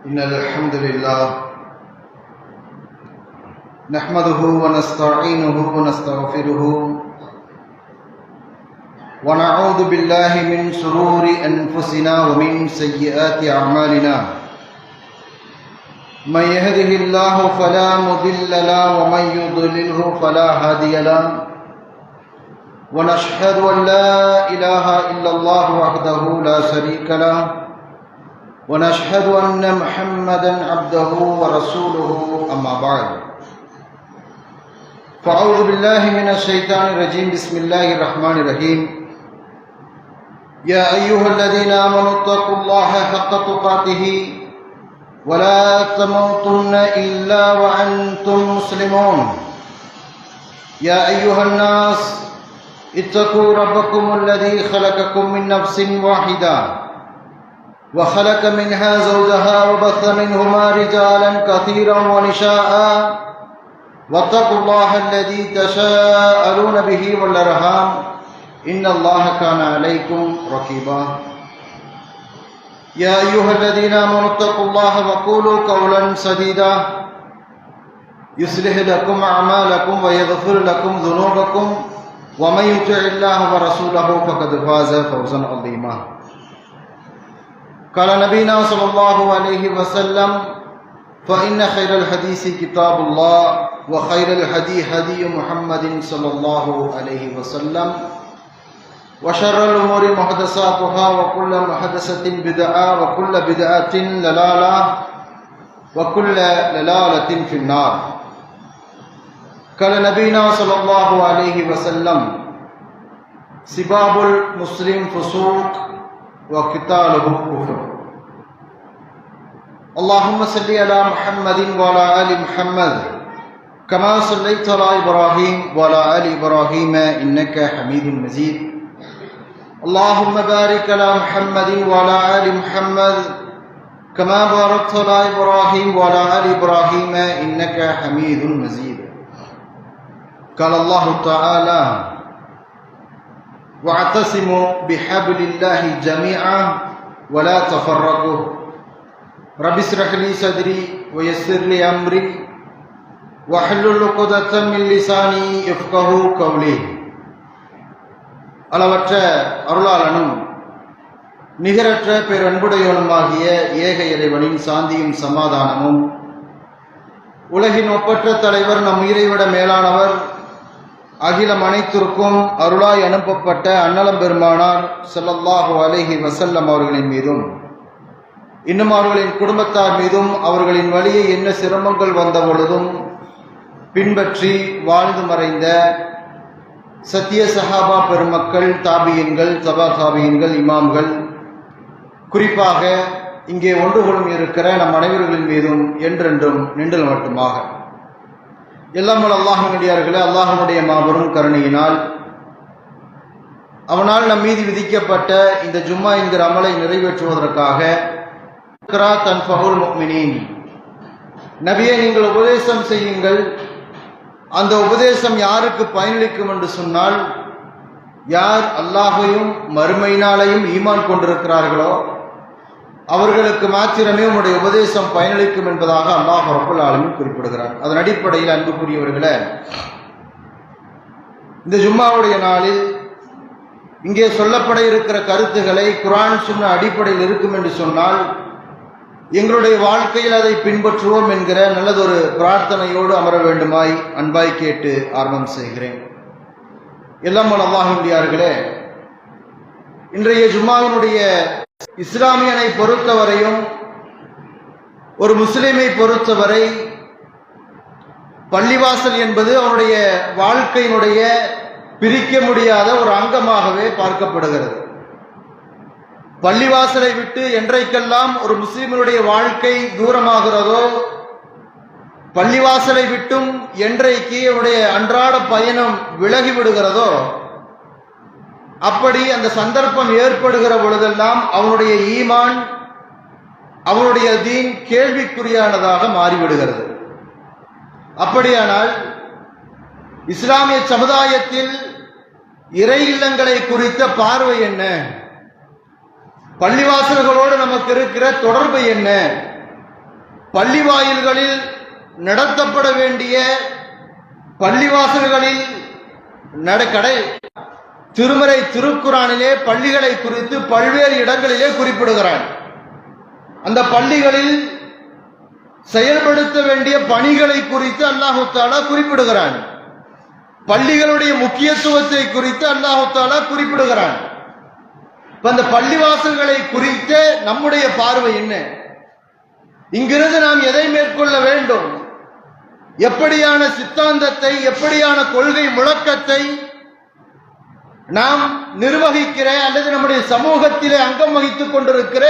إن الحمد لله نحمده ونستعينه ونستغفره ونعوذ بالله من شرور أنفسنا ومن سيئات أعمالنا من يهده الله فلا مضل له ومن يضلله فلا هادي له ونشهد أن لا إله إلا الله وحده لا شريك له ونشهد أن محمدا عبده ورسوله أما بعد فأعوذ بالله من الشيطان الرجيم بسم الله الرحمن الرحيم يا أيها الذين آمنوا اتقوا الله حق تقاته ولا تموتن إلا وأنتم مسلمون يا أيها الناس اتقوا ربكم الذي خلقكم من نفس واحدة وخلق منها زوجها وبث منهما رجالا كثيرا ونساء واتقوا الله الذي تساءلون به والأرحام إن الله كان عليكم رقيبا يا أيها الذين آمنوا اتقوا الله وقولوا قولا سديدا يصلح لكم أعمالكم ويغفر لكم ذنوبكم ومن يطع الله ورسوله فقد فاز فوزا عظيما قال نبينا صلى الله عليه وسلم فإن خير الحديث كتاب الله وخير الهدي هدي محمد صلى الله عليه وسلم وشر الأمور محدثاتها وكل محدثة بدعة وكل بدعة ضلالة وكل ضلالة في النار قال نبينا صلى الله عليه وسلم سباب المسلم فسوق وقتاله كفر اللهم صل على محمد وعلى آل محمد كما صليت على إبراهيم وعلى آل إبراهيم إنك حميد مجيد اللهم بارك على محمد وعلى آل محمد كما باركت على إبراهيم وعلى آل إبراهيم إنك حميد مجيد قال الله تعالى واعتصموا بحبل الله جميعا ولا تفرقوا رب اشرح لي صدري ويسر لي أمري واحلل عقدة من لساني يفقهوا قولي அளவற்ற அருளாளனும் நிகரற்ற பேரன்புடையவனுமாகிய ஏக இறைவனின் சாந்தியும் சமாதானமும் உலகின் ஒப்பற்ற தலைவர் நம் உயிரை விட மேலானவர் அகிலம் அனைத்திற்கும் அருளாய் அனுப்பப்பட்ட அன்னலம் பெருமானார் ஸல்லல்லாஹு அலைஹி வஸல்லம் அவர்களின் மீதும் இன்னும் அவர்களின் குடும்பத்தார் மீதும் அவர்களின் வழியை என்ன சிரமங்கள் வந்த பொழுதும் பின்பற்றி வாழ்ந்து மறைந்த சத்திய சஹாபா பெருமக்கள், தாபியன்கள், தபா தாபியன்கள், இமாம்கள், குறிப்பாக இங்கே ஒன்று கொள்ளும் இருக்கிற நம் அனைவர்களின் மீதும் என்றென்றும் நின்றல் மட்டுமாக. எல்லாம் அல்லாஹ்வினுடையார்களே, அல்லாஹ்வுடைய மாபெரும் கருணையினால் அவனால் நம் மீது விதிக்கப்பட்ட இந்த ஜும்மா என்கிற அமலை நிறைவேற்றுவதற்காக தன்ஃபஹுல் முஃமினீன், நபியே நீங்கள் உபதேசம் செய்யுங்கள். அந்த உபதேசம் யாருக்கு பயனளிக்கும் என்று சொன்னால், யார் அல்லாஹையும் மறுமையினாலையும் ஈமான் கொண்டிருக்கிறார்களோ அவர்களுக்கு மாத்திரமே உன்னுடைய உபதேசம் பயனளிக்கும் என்பதாக அல்லாஹ் ரப்பல் ஆலமீன் குறிப்பிடுகிறார். அதன் அடிப்படையில் அன்புக்குரியவர்களே, இந்த ஜும்மாவுடைய நாளில் இங்கே சொல்லப்பட இருக்கிற கருத்துக்களை குர்ஆன் சுன்னா அடிப்படையில் இருக்கும் என்று சொன்னால் எங்களுடைய வாழ்க்கையில் அதை பின்பற்றுவோம் என்கிற நல்லதொரு பிரார்த்தனையோடு அமர வேண்டுமாய் அன்பாய் கேட்டு ஆரம்பம் செய்கிறேன். எல்லாம் அல்லாஹ்வினுடையார்களே, இன்றைய ஜும்மாவினுடைய இஸ்லாமியனை பொறுத்தவரையும் ஒரு முஸ்லிமை பொறுத்தவரை பள்ளிவாசல் என்பது அவனுடைய வாழ்க்கையினுடைய பிரிக்க முடியாத ஒரு அங்கமாகவே பார்க்கப்படுகிறது. பள்ளிவாசலை விட்டு என்றைக்கெல்லாம் ஒரு முஸ்லிமினுடைய வாழ்க்கை தூரமாகிறதோ, பள்ளிவாசலை விட்டும் என்றைக்கு அவனுடைய அன்றாட பயணம் விலகிவிடுகிறதோ, அப்படி அந்த சந்தர்ப்பம் ஏற்படுகிற பொழுதெல்லாம் அவனுடைய ஈமான், அவனுடைய தீன் கேள்விக்குறியானதாக மாறிவிடுகிறது. அப்படியானால் இஸ்லாமிய சமுதாயத்தில் இறை இல்லங்களை குறித்த பார்வை என்ன? பள்ளிவாசல்களோடு நமக்கு இருக்கிற தொடர்பு என்ன? பள்ளி வாயில்களில் நடத்தப்பட வேண்டிய பள்ளிவாசல்களில் கடை திருமறை திருக்குரானிலே பள்ளிகளை குறித்து பல்வேறு இடங்களிலே குறிப்பிடுகிறான். அந்த பள்ளிகளில் செயல்படுத்த வேண்டிய பணிகளை குறித்து அல்லாஹு தஆலா குறிப்பிடுகிறான். பள்ளிகளுடைய முக்கியத்துவத்தை குறித்து அல்லாஹு தஆலா குறிப்பிடுகிறான். அந்த பள்ளிவாசல்களை குறித்த நம்முடைய பார்வை என்ன? இங்கிருந்து நாம் எதை மேற்கொள்ள வேண்டும்? எப்படியான சித்தாந்தத்தை, எப்படியான கொள்கை முழக்கத்தை நாம் நிர்வகிக்கிற அல்லது நம்முடைய சமூகத்திலே அங்கம் வகித்துக் கொண்டிருக்கிற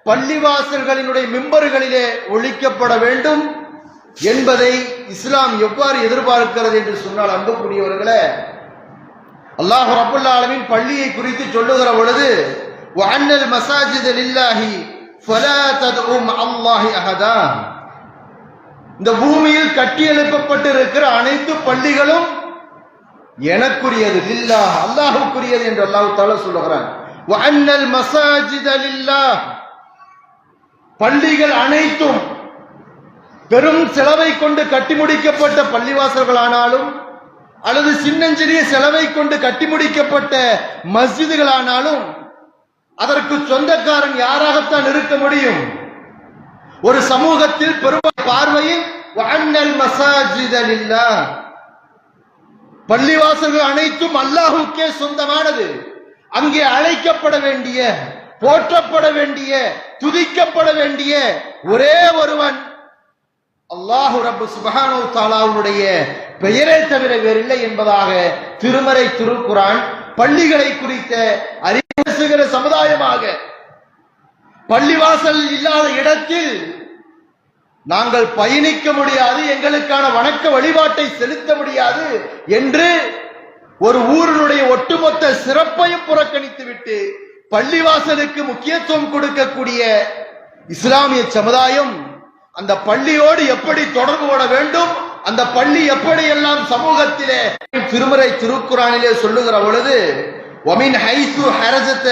பள்ளிவாசல்களினுடைய மிம்பர்களிலே ஒழிக்கப்பட வேண்டும் என்பதை இஸ்லாம் எவ்வாறு எதிர்பார்க்கிறது என்று சொன்னால், அன்புக்குரியவர்களே, அல்லாஹ் ரப்பல் ஆலமீன் பள்ளியை குறித்து சொல்லுகிற பொழுது வஅன்னல் மஸாஜித லில்லாஹி ஃபலா தத்உ மஅல்லாஹி அஹதா, இந்த பூமியில் கட்டி எழுப்பப்பட்டிருக்கிற அனைத்து பள்ளிகளும் எனக்குரியது, லில்லாஹ், அல்லாஹ்வுக்குரியது என்று அல்லாஹ் தஆலா சொல்லுகிறான். வஅன்னல் மஸாஜித லில்லாஹ், பள்ளிகள் அனைத்தும் பெரும் செலவை கொண்டு கட்டி முடிக்கப்பட்ட பள்ளிவாசல்களானாலும் அல்லது சின்னஞ்சிறிய செலவை கொண்டு கட்டி முடிக்கப்பட்ட மஸ்ஜிதுகளானாலும் அதற்கு சொந்தக்காரன் யாராகத்தான் இருக்க முடியும்? ஒரு சமூகத்தில் பெரும் பார்வையில் வஅன்னல் மஸாஜித லில்லாஹ், பள்ளிவாசல்கள் அனைத்தும் அல்லாஹ்வுக்கே சொந்தமானது. அங்கே அழைக்கப்பட வேண்டிய, போற்றப்பட வேண்டிய, துதிக்கப்பட வேண்டிய ஒரே ஒருவன் அல்லாஹ் ரப்பு சுப்ஹானஹு வ தஆலாவுடைய பெயரே தவிர வேறில்லை என்பதாக திருமறை திருக்குரான் பள்ளிகளை குறித்த அறிவுறுத்துகிற சமுதாயமாக, பள்ளிவாசல் இல்லாத இடத்தில் நாங்கள் பயணிக்க முடியாது, எங்களுக்கான வணக்க வழிபாட்டை செலுத்த முடியாது என்று ஒரு ஊரினுடைய ஒட்டுமொத்த சிறப்பையும் புறக்கணித்துவிட்டு பள்ளிவாசலுக்கு முக்கியத்துவம் கொடுக்கக்கூடிய இஸ்லாமிய சமுதாயம் அந்த பள்ளியோடு எப்படி தொடர்பு கொள்ள வேண்டும், அந்த பள்ளி எப்படியெல்லாம் சமூகத்திலே திருமறை திருக்குரானிலே சொல்லுகிற பொழுது வமின் ஹைசு ஹரஜத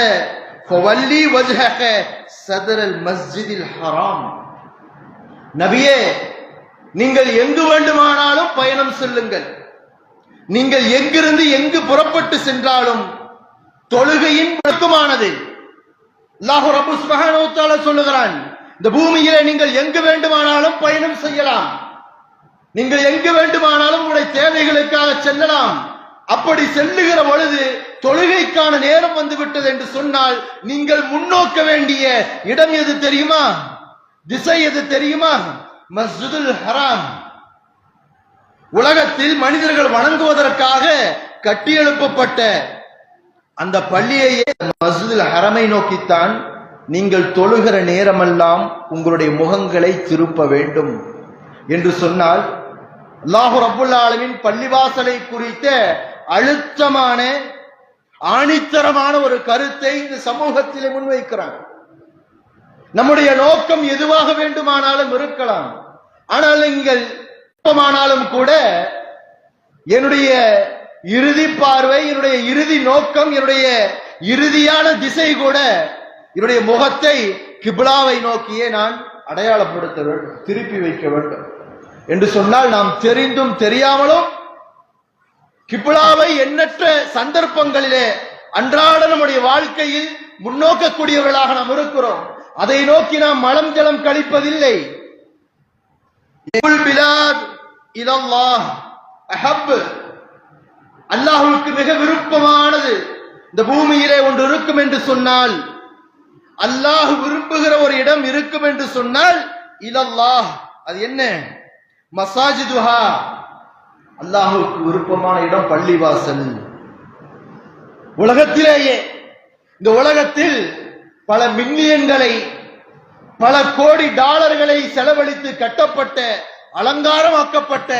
ஃபவல்லி வஜ்ஹக சதரல் மஸ்ஜிதில் ஹராம், நபியே, நீங்கள் எங்கு வேண்டுமானாலும் பயணம் செல்லுங்கள், நீங்கள் எங்கிருந்து எங்கு புறப்பட்டு சென்றாலும் தொழுகையின் முழக்கமானது. அல்லாஹ் ரப்பு சுப்ஹானஹு வ தஆலா சொல்லுகிறான், இந்த பூமியிலே நீங்கள் எங்கு வேண்டுமானாலும் பயணம் செய்யலாம், நீங்கள் எங்கு வேண்டுமானாலும் உங்களுடைய தேவைகளுக்காக செல்லலாம். அப்படி செல்லுகிற பொழுது தொழுகைக்கான நேரம் வந்துவிட்டது என்று சொன்னால் நீங்கள் முன்னோக்க வேண்டிய இடம் எது தெரியுமா? திசை எது தெரியுமா? மஸ்ஜிதுல் ஹராம். உலகத்தில் மனிதர்கள் வணங்குவதற்காக கட்டியெழுப்பப்பட்ட அந்த பள்ளியையே மஸ்ஜிதுல் ஹரமை நோக்கித்தான் நீங்கள் தொழுகிற நேரமெல்லாம் உங்களுடைய முகங்களை திருப்ப வேண்டும் என்று சொன்னால், அல்லாஹ் ரப்புல் ஆலமீன் பள்ளிவாசலை குறித்த அழுத்தமான ஆணித்தரமான ஒரு கருத்தை இந்த சமூகத்திலே முன்வைக்கிறான். நம்முடைய நோக்கம் எதுவாக வேண்டுமானாலும் இருக்கலாம், ஆனால் நீங்கள் கூட என்னுடைய இறுதி பார்வை, என்னுடைய இறுதி நோக்கம், என்னுடைய இறுதியான திசை கூட என்னுடைய முகத்தை கிப்லாவை நோக்கியே நான் அடையாளப்படுத்த வேண்டும், திருப்பி வைக்க வேண்டும் என்று சொன்னால், நாம் தெரிந்தும் தெரியாமலும் கிப்லாவை எண்ணற்ற சந்தர்ப்பங்களிலே அன்றாட நம்முடைய வாழ்க்கையில் முன்னோக்கக்கூடியவர்களாக நாம் இருக்கிறோம். அதை நோக்கி நாம் மலம் ஜலம் கழிப்பதில்லை. அல்லாஹ்வுக்கு மிக விருப்பமானது இந்த பூமியிலே ஒன்று இருக்கும் என்று சொன்னால், அல்லாஹ் விரும்புகிற ஒரு இடம் இருக்கும் என்று சொன்னால் இலல்லாஹ், அது என்ன? மசாஜிதுஹா, அல்லாஹ்வுக்கு விருப்பமான இடம் பள்ளிவாசல். உலகத்திலேயே, இந்த உலகத்தில் பல மில்லியன்களை, பல கோடி டாலர்களை செலவழித்து கட்டப்பட்ட, அலங்காரமாக்கப்பட்ட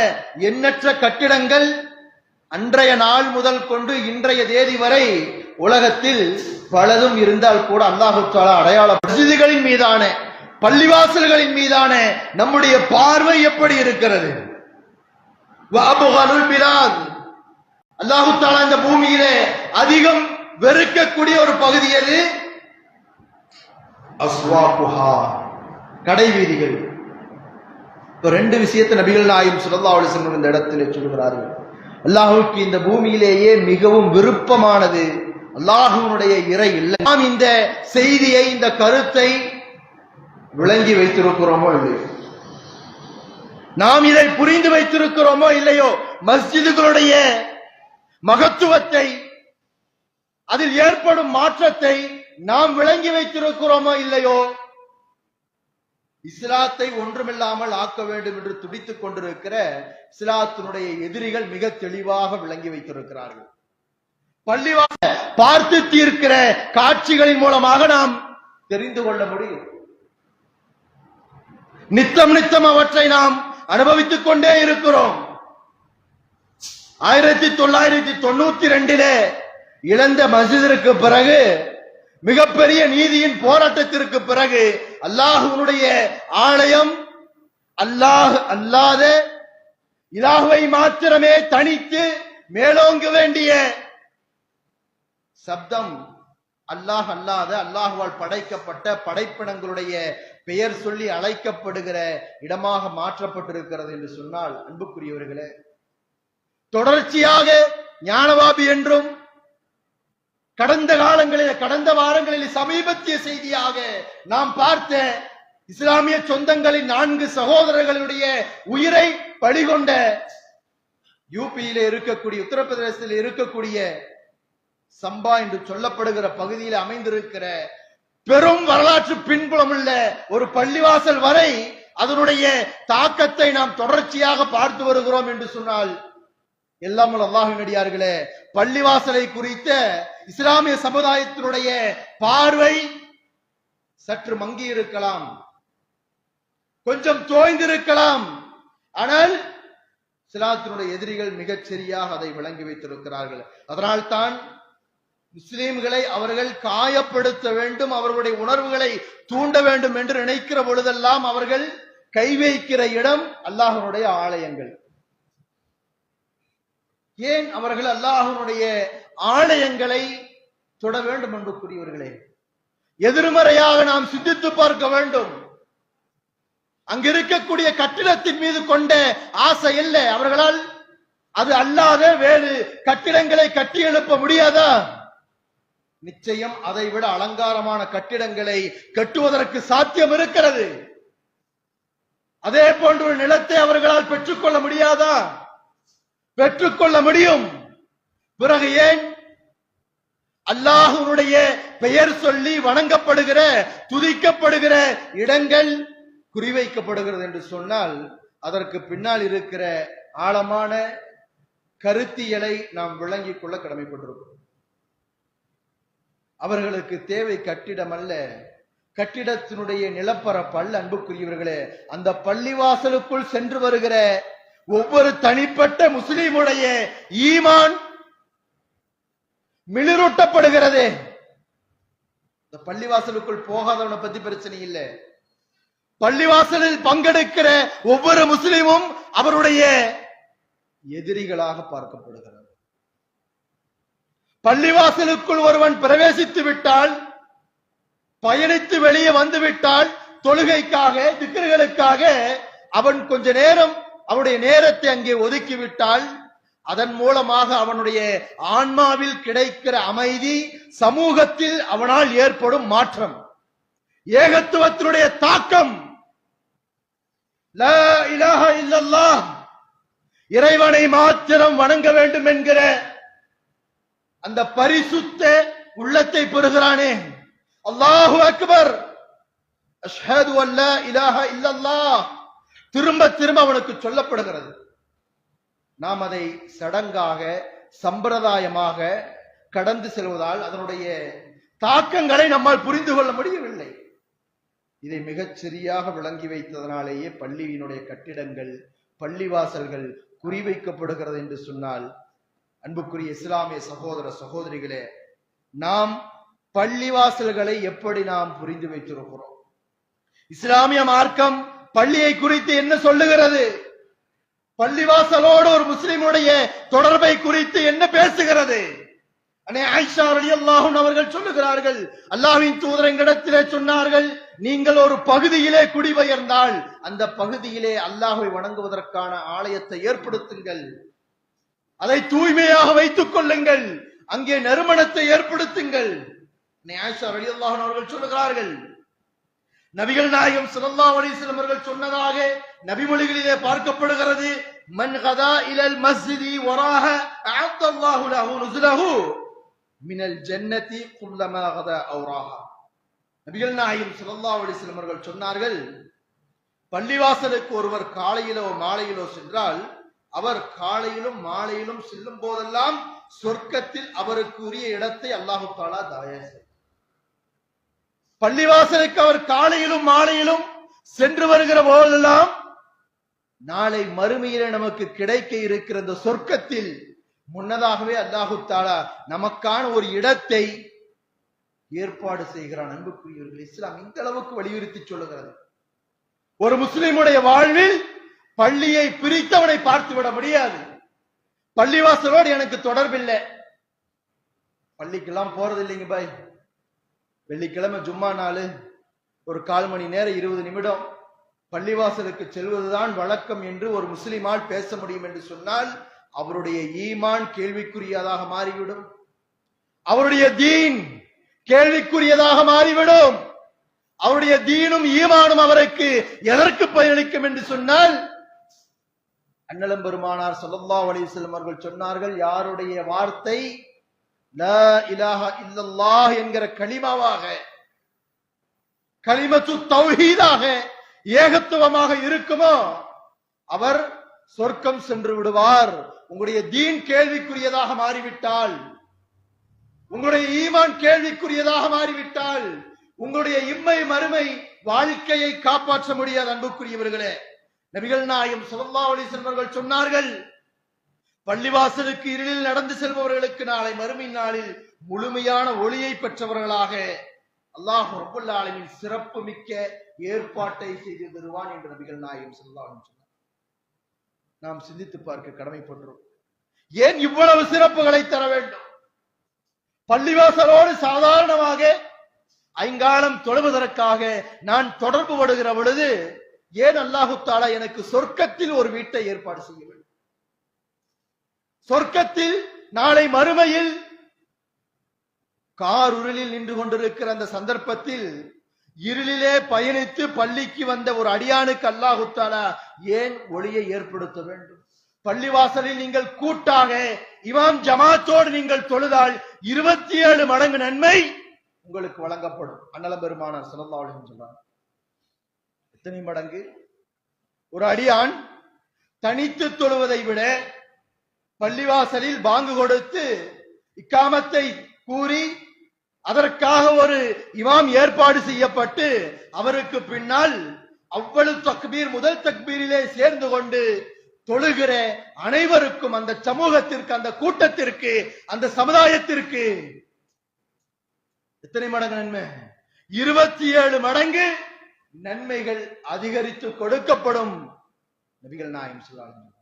எண்ணற்ற கட்டிடங்கள் அன்றைய நாள் முதல் கொண்டு இன்றைய தேதி வரை உலகத்தில் பலதும் இருந்தால் கூட அல்லாஹ் தஆலா அடையாள மஸ்ஜிதுகளின் மீதான, பள்ளிவாசல்களின் மீதான நம்முடைய பார்வை எப்படி இருக்கிறது? அல்லாஹ் தஆலா இந்த பூமியிலே அதிகம் வெறுக்கக்கூடிய ஒரு பகுதி எது? அஸ்வாகுஹா, கடை வீதிகள். இப்போ ரெண்டு விஷயத்தை நபிகள் நாயகம் ஸல்லல்லாஹு அலைஹி வஸல்லம் இந்த இடத்திலே சொல்கிறார்கள். அல்லாஹ்வுக்கு இந்த பூமியிலேயே மிகவும் விருப்பமானது அல்லாஹ்வுடைய இறை இல்லை. நாம் இந்த செய்தியை, இந்த கருத்தை விளங்கி வைத்திருக்கிறோமோ இல்லையோ, நாம் இதை புரிந்து வைத்திருக்கிறோமோ இல்லையோ, மஸ்ஜிதுகளுடைய மகத்துவத்தை, அதில் ஏற்படும் மாற்றத்தை நாம் விளங்கி வைத்திருக்கிறோமோ இல்லையோ, இஸ்லாத்தை ஒன்றுமில்லாமல் ஆக்க வேண்டும் என்று துடித்துக் கொண்டிருக்கிற இஸ்லாத்தினுடைய எதிரிகள் மிக தெளிவாக விளங்கி வைத்திருக்கிறார்கள். பள்ளிவாசல் பார்த்து தீர்க்கிற காட்சிகளின் மூலமாக நாம் தெரிந்து கொள்ள முடியும். நித்தம் நித்தம் அவற்றை நாம் அனுபவித்துக் கொண்டே இருக்கிறோம். 1992 இழந்த மஸ்ஜிதிற்கு பிறகு, மிகப்பெரிய நீதியின் போராட்டத்திற்கு பிறகு, அல்லாஹ்வுடைய ஆலயம் அல்லாஹ் அல்லாத இலாஹ்வை மாத்திரமே தனித்து மேலோங்க வேண்டிய சப்தம் அல்லாஹ் அல்லாத, அல்லாஹ்வால் படைக்கப்பட்ட படைப்பினங்களுடைய பெயர் சொல்லி அழைக்கப்படுகிற இடமாக மாற்றப்பட்டிருக்கிறது என்று சொன்னால், அன்புக்குரியவர்களே, தொடர்ச்சியாக ஞானவாபி என்றும் கடந்த காலங்களில், கடந்த வாரங்களில் சமீபத்திய செய்தியாக நாம் பார்த்த இஸ்லாமிய சொந்தங்களின் 4 சகோதரர்களுடைய உயிரை பலிகொண்ட யூபியில இருக்கக்கூடிய, உத்தரப்பிரதேசத்தில் இருக்கக்கூடிய சம்பா என்று சொல்லப்படுகிற பகுதியில் அமைந்திருக்கிற பெரும் வரலாற்று பின்புலம் உள்ள ஒரு பள்ளிவாசல் வரை அதனுடைய தாக்கத்தை நாம் தொடர்ச்சியாக பார்த்து வருகிறோம் என்று சொன்னால், எல்லாம் அல்லாஹ்வின் அடியார்களே, பள்ளிவாசலை குறித்த இஸ்லாமிய சமுதாயத்தினுடைய பார்வை சற்று மங்கி இருக்கலாம், கொஞ்சம் தோய்ந்திருக்கலாம். ஆனால் இஸ்லாத்தினுடைய எதிரிகள் மிகச் சரியாக அதை விளங்கி வைத்திருக்கிறார்கள். அதனால்தான் முஸ்லிம்களை அவர்கள் காயப்படுத்த வேண்டும், அவர்களுடைய உணர்வுகளை தூண்ட வேண்டும் என்று நினைக்கிற பொழுதெல்லாம் அவர்கள் கை வைக்கிற இடம் அல்லாஹ்வுடைய ஆலயங்கள். ஏன் அவர்கள் அல்லாஹ்வுடைய ஆலயங்களை தொட வேண்டும் என்பதற்குரியவர்களே? எதிர்மறையாக நாம் சிந்தித்து பார்க்க வேண்டும். அங்கிருக்கக்கூடிய கட்டிடத்தின் மீது கொண்ட ஆசை இல்லை. அவர்களால் அது அல்லாத வேறு கட்டிடங்களை கட்டி எழுப்ப முடியாதா? நிச்சயம் அதை விட அலங்காரமான கட்டிடங்களை கட்டுவதற்கு சாத்தியம் இருக்கிறது. அதே போன்ற ஒரு நிலத்தை அவர்களால் பெற்றுக்கொள்ள முடியாதா? பெற்றுக்கொள்ள முடியும். பிறகு ஏன் அல்லாஹ்வுடைய பெயர் சொல்லி வணங்கப்படுகிற, துதிக்கப்படுகிற இடங்கள் குறிவைக்கப்படுகிறது என்று சொன்னால், அதற்கு பின்னால் இருக்கிற ஆழமான கருத்தியலை நாம் விளங்கிக் கொள்ள கடமைப்பட்டிருக்கிறோம். அவர்களுக்கு தேவை கட்டிடம் அல்ல, கட்டிடத்தினுடைய நிலப்பரப்பு அல்ல. அன்புக்குரியவர்களே, அந்த பள்ளிவாசலுக்குள் சென்று வருகிற ஒவ்வொரு தனிப்பட்ட முஸ்லிமுடைய ஈமான் மிளிரூட்டப்படுகிறது. இந்த பள்ளிவாசலுக்குள் போகாதவனை பத்தி பிரச்சனை இல்லை. பள்ளிவாசலில் பங்கெடுக்கிற ஒவ்வொரு முஸ்லிமும் அவருடைய எதிரிகளாக பார்க்கப்படுகிறார். பள்ளிவாசலுக்குள் ஒருவன் பிரவேசித்து விட்டால், பயணித்து வெளியே வந்து விட்டால், தொழுகைக்காக, திக்ருகளுக்காக அவன் கொஞ்ச நேரம் அவனுடைய நேரத்தை அங்கே ஒதுக்கிவிட்டால், அதன் மூலமாக அவனுடைய ஆன்மாவில் கிடைக்கிற அமைதி, சமூகத்தில் அவனால் ஏற்படும் மாற்றம், ஏகத்துவத்தினுடைய தாக்கம், லா இலாஹ இல்லல்லாஹ், இறைவனை மாத்திரம் வணங்க வேண்டும் என்கிற அந்த பரிசுத்த உள்ளத்தை பெறுகிறானே. அல்லாஹு அக்பர், அஷ்ஹது அல்லா இலாஹ இல்லல்லாஹ் திரும்ப திரும்ப அவனுக்கு சொல்லப்படுகிறது. நாம் அதை சடங்காக, சம்பிரதாயமாக கடந்து செல்வதால் அதனுடைய தாக்கங்களை நம்மால் புரிந்து கொள்ள முடியவில்லை. இதை மிகச் சரியாக விளங்கி வைத்ததனாலேயே பள்ளியினுடைய கட்டிடங்கள், பள்ளிவாசல்கள் குறிவைக்கப்படுகிறது என்று சொன்னால், அன்புக்குரிய இஸ்லாமிய சகோதர சகோதரிகளே, நாம் பள்ளிவாசல்களை எப்படி நாம் புரிந்து வைத்திருக்கிறோம்? இஸ்லாமிய மார்க்கம் பள்ளியை குறித்து என்ன சொல்லுகிறது? பள்ளிவாசலோடு ஒரு முஸ்லிமுடைய தொடர்பை குறித்து என்ன பேசுகிறது? அன்னை ஆயிஷா ரலியல்லாஹு அன்ஹா அவர்கள் சொல்லுகிறார்கள், அல்லாஹ்வின் தூதர் எங்களிடத்திலே சொன்னார்கள், நீங்கள் ஒரு பகுதியிலே குடிபெயர்ந்தால் அந்த பகுதியிலே அல்லாஹ்வை வணங்குவதற்கான ஆலயத்தை ஏற்படுத்துங்கள், அதை தூய்மையாக வைத்துக் கொள்ளுங்கள், அங்கே நறுமணத்தை ஏற்படுத்துங்கள். ஆயிஷா ரலியல்லாஹு அன்ஹா அவர்கள் சொல்லுகிறார்கள், நபிகள் நாயகம் ஸல்லல்லாஹு அலைஹி வஸல்லம் அவர்கள் சொன்னதாக நபிமொழிகளிலே பார்க்கப்படுகிறது, மன் கதா இலல் மஸ்ஜிதி வராஹ அஅத்தல்லாஹு லஹு நுஸுலஹு மினல் ஜன்னதி குல்லமா கதா அவ்ராஹா. நபிகள் நாயகம் ஸல்லல்லாஹு அலைஹி வஸல்லம் அவர்கள் சொன்னார்கள், பள்ளிவாசலுக்கு ஒருவர் காலையிலோ மாலையிலோ சென்றால் அவர் காலையிலும் மாலையிலும் செல்லும் போதெல்லாம் சொர்க்கத்தில் அவருக்கு உரிய இடத்தை அல்லாஹு தஆலா தயார் செய்வார். பள்ளிவாசலுக்கு அவர் காலையிலும் மாலையிலும் சென்று வருகிற போதெல்லாம் நாளை மறுமையிலே நமக்கு கிடைக்க இருக்கிற இந்த சொர்க்கத்தில் முன்னதாகவே அல்லாஹு தஆலா நமக்கான ஒரு இடத்தை ஏற்பாடு செய்கிறான். அன்புக்குரியவர்கள், இஸ்லாம் இந்த அளவுக்கு வலியுறுத்தி சொல்லுகிறது. ஒரு முஸ்லிமுடைய வாழ்வில் பள்ளியை பிரித்தவனை பார்த்துவிட முடியாது. பள்ளிவாசலோடு எனக்கு தொடர்பில்லை, பள்ளிக்கெல்லாம் போறது இல்லைங்க பாய், வெள்ளிக்கிழமை ஜும்மா நாள் ஒரு 1/4 மணி நேரம் 20 நிமிடம் பள்ளிவாசலுக்கு செல்வதுதான் வழக்கம் என்று ஒரு முஸ்லிமால் பேச முடியும் என்று சொன்னால் அவருடைய ஈமான் கேள்விக்குரியதாக மாறிவிடும், அவருடைய தீன் கேள்விக்குரியதாக மாறிவிடும். அவருடைய தீனும் ஈமானும் அவருக்கு எதற்கு பயனளிக்கும் என்று சொன்னால், அண்ணலம் பெருமானார் ஸல்லல்லாஹு அலைஹி வஸல்லம் அவர்கள் சொன்னார்கள், யாருடைய வார்த்தை லா இலாஹா இல்லல்லாஹ் என்கிற கலிமாவாக, கலிமத்து தௌஹீதாக, ஏகத்துவமாக இருக்குமோ அவர் சொர்க்கம் சென்று விடுவார். உங்களுடைய தீன் கேள்விக்குரியதாக மாறிவிட்டால், உங்களுடைய ஈமான் கேள்விக்குரியதாக மாறிவிட்டால் உங்களுடைய இம்மை மறுமை வாழ்க்கையை காப்பாற்ற முடியாது. அன்புக்குரியவர்களே, நபிகள் நாயகம் ஸல்லல்லாஹு அலைஹி வஸல்லம் அவர்கள் சொன்னார்கள், பள்ளிவாசலுக்கு இருளில் நடந்து செல்பவர்களுக்கு நாளை மறுமை நாளில் முழுமையான ஒளியை பெற்றவர்களாக அல்லாஹ் ரப்பல் ஆலமீன் சிறப்பு மிக்க ஏற்பாட்டை செய்து தருவான் என்று நபிகள் நாயகம் ஸல்லல்லாஹு அலைஹி வஸல்லம் சொன்னார். நாம் சிந்தித்து பார்க்க கடமைப்பட்டோம். ஏன் இவ்வளவு சிறப்புகளை தர வேண்டும்? பள்ளிவாசலோடு சாதாரணமாக ஐங்காலம் தொழுவதற்காக நான் தொடர்பு படுகிற பொழுது ஏன் அல்லாஹு தஆலா எனக்கு சொர்க்கத்தில் ஒரு வீட்டை ஏற்பாடு செய்ய வேண்டும்? சொர்க்கத்தில் நாளை மறுமையில் காருருளில் நின்று கொண்டிருக்கிற அந்த சந்தர்ப்பத்தில் இருளிலே பயணித்து பள்ளிக்கு வந்த ஒரு அடியானுக்கு அல்லாஹு தஆலா ஏன் ஒளியை ஏற்படுத்த வேண்டும்? பள்ளிவாசலில் நீங்கள் கூட்டாக இமாம் ஜமாத்தோடு நீங்கள் தொழுதால் 27 மடங்கு நன்மை உங்களுக்கு வழங்கப்படும். அண்ணலம் பெருமானார் ஸல்லல்லாஹு அலைஹி வஸல்லம் சொல்றாங்க. எத்தனை மடங்கு? ஒரு அடியான் தனித்து தொழுவதை விட பள்ளிவாசலில் பாங்கு கொடுத்து இக்காமத்தை கூறி அதற்காக ஒரு இமாம் ஏற்பாடு செய்யப்பட்டு அவருக்கு பின்னால் அவ்வளவு தக்பீர் முதல் தக்பீரிலே சேர்ந்து கொண்டு தொழுகிற அனைவருக்கும், அந்த சமூகத்திற்கு, அந்த கூட்டத்திற்கு, அந்த சமுதாயத்திற்கு எத்தனை மடங்கு நன்மை? 27 மடங்கு நன்மைகள் அதிகரித்து கொடுக்கப்படும். நபிகள் நாயகம் ஸல்லல்லாஹு அலைஹி வஸல்லம்,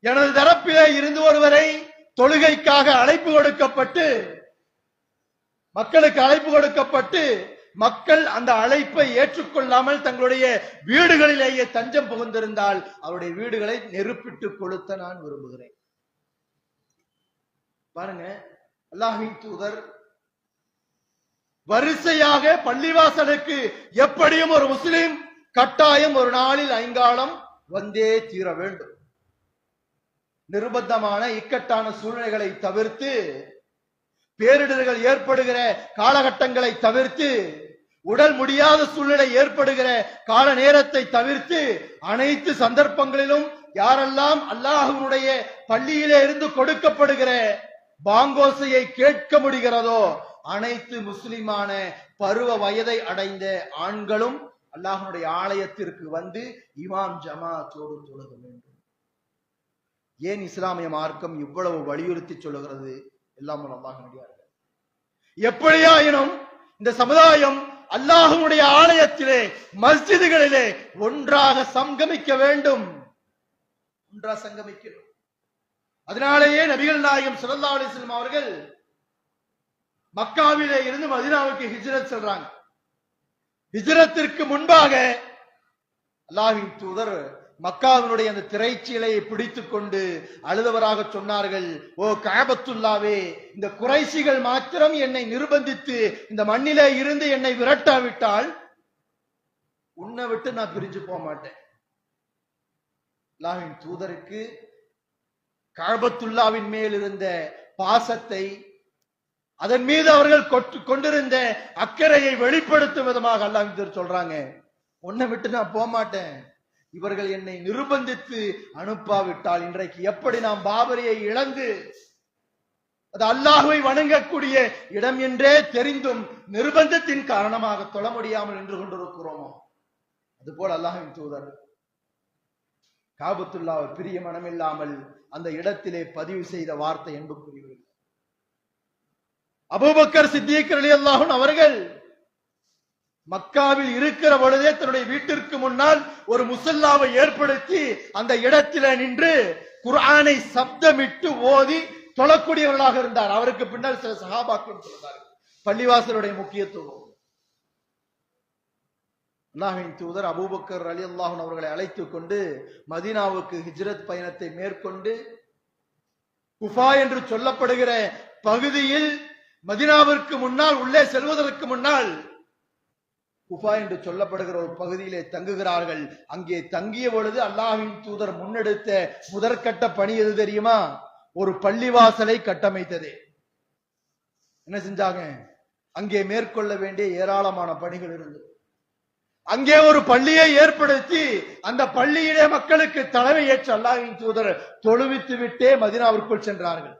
எனது தரப்பிலே இருந்து ஒருவரை தொழுகைக்காக அழைப்பு கொடுக்கப்பட்டு, மக்களுக்கு அழைப்பு கொடுக்கப்பட்டு மக்கள் அந்த அழைப்பை ஏற்றுக்கொள்ளாமல் தங்களுடைய வீடுகளிலேயே தஞ்சம் புகுந்திருந்தால் அவருடைய வீடுகளை நெருப்பிட்டு கொளுத்த நான் விரும்புகிறேன். பாருங்க, அல்லாஹ்வின் தூதர் வரிசையாக பள்ளிவாசலுக்கு எப்படியும் ஒரு முஸ்லிம் கட்டாயம் ஒரு நாளில் ஐங்காலம் வந்தே தீர வேண்டும். நிர்பந்தமான இக்கட்டான சூழ்நிலைகளை தவிர்த்து, பேரிடர்கள் ஏற்படுகிற காலகட்டங்களை தவிர்த்து, உடல் முடியாத சூழ்நிலை ஏற்படுகிற கால நேரத்தை தவிர்த்து அனைத்து சந்தர்ப்பங்களிலும் யாரெல்லாம் அல்லாஹ்வுடைய பள்ளியிலே இருந்து கொடுக்கப்படுகிற பாங்கோசையை கேட்க முடிகிறதோ அனைத்து முஸ்லிமான பருவ வயதை அடைந்த ஆண்களும் அல்லாஹ்வுடைய ஆலயத்திற்கு வந்து இமாம் ஜமாத்தோடு தொழுக வேண்டும். ஏன் இஸ்லாமிய மார்க்கம் இவ்வளவு வலியுறுத்தி சொல்லுகிறது? எல்லாம் அல்லாஹ் நடிகார்கள். எப்படியாயினும் இந்த சமுதாயம் அல்லாஹ்வுடைய ஆலயத்திலே, மஸ்ஜிதுகளிலே ஒன்றாக சங்கமிக்க வேண்டும், ஒன்றாக சங்கமிக்கணும். அதனாலேயே நபிகள் நாயகம் ஸல்லல்லாஹு அலைஹி வஸல்லம் அவர்கள் மக்காவிலே இருந்து மதீனாவுக்கு ஹிஜ்ரத் செல்றாங்க. ஹிஜ்ரத்திற்கு முன்பாக அல்லாஹ்வின் தூதர் மக்காவினுடைய அந்த திரைச்சீலையை பிடித்துக் கொண்டு அழுதவராக சொன்னார்கள், ஓ கஅபத்துல்லாவே, இந்த குறைஷிகள் மாத்திரம் என்னை நிர்பந்தித்து இந்த மண்ணிலே இருந்து என்னை விரட்டாவிட்டால் உன்னை விட்டு நான் பிரிஞ்சு போக மாட்டேன். அல்லாஹ்வின் தூதருக்கு கஅபத்துல்லாவின் மேல் இருந்த பாசத்தை, அதன் மீது அவர்கள் கொண்டிருந்த அக்கறையை வெளிப்படுத்தும் விதமாக அல்லாஹ்வின் தூதர் சொல்றாங்க, உன்னை விட்டு நான் போக மாட்டேன். இவர்கள் என்னை நிர்பந்தித்து அனுப்பாவிட்டால் இன்றைக்கு எப்படி நாம் பாபரியை இழந்து அது அல்லாஹ்வை வணங்கக்கூடிய இடம் என்றே தெரிந்தும் நிர்பந்தத்தின் காரணமாக தொழ முடியாமல் நின்று கொண்டிருக்கிறோமோ, அதுபோல் அல்லாஹ்வின் தூதர் காபத்துல்லாஹ் பிரிய மனமில்லாமல் அந்த இடத்திலே பதிவு செய்த வார்த்தை என்புக்குரியவர்கள். அபூபக்கர் சித்திக் ரலியல்லாஹு அன்ஹு அவர்கள் மக்காவில் இருக்கிற பொழுதே தன்னுடைய வீட்டிற்கு முன்னால் ஒரு முஸல்லாவை ஏற்படுத்தி அந்த இடத்திலே நின்று குர்ஆனை சப்தமிட்டு ஓதி தொழக்கூடியவர்களாக இருந்தார். அவருக்கு பின்னால் சில சஹாபாக்கள் சொல்றார்கள். பள்ளிவாசலுடைய முக்கியத்துவம். அல்லாஹ்வின் தூதர் அபூபக்கர் ரலியல்லாஹு அன்ஹு அவர்களை அழைத்துக் கொண்டு மதீனாவுக்கு ஹிஜ்ரத் பயணத்தை மேற்கொண்டு குஃபா என்று சொல்லப்படுகிற பகுதியில் மதீனாவிற்கு முன்னால் உள்ளே செல்வதற்கு முன்னால் குஃபா என்று சொல்லப்படுகிற ஒரு பகுதியிலே தங்குகிறார்கள். அங்கே தங்கிய பொழுது அல்லாஹ்வின் தூதர் முன்னெடுத்த முதற்கட்ட பணி எது தெரியுமா? ஒரு பள்ளிவாசலை கட்டமைத்தது. என்ன செஞ்சாங்க? அங்கே மேற்கொள்ள வேண்டிய ஏராளமான பணிகள் இருந்தது. அங்கே ஒரு பள்ளியை ஏற்படுத்தி அந்த பள்ளியிலே மக்களுக்கு தலைமை ஏற்ற அல்லாஹ்வின் தூதர் தொழுவித்து விட்டே மதீனாவிற்குள் சென்றார்கள்.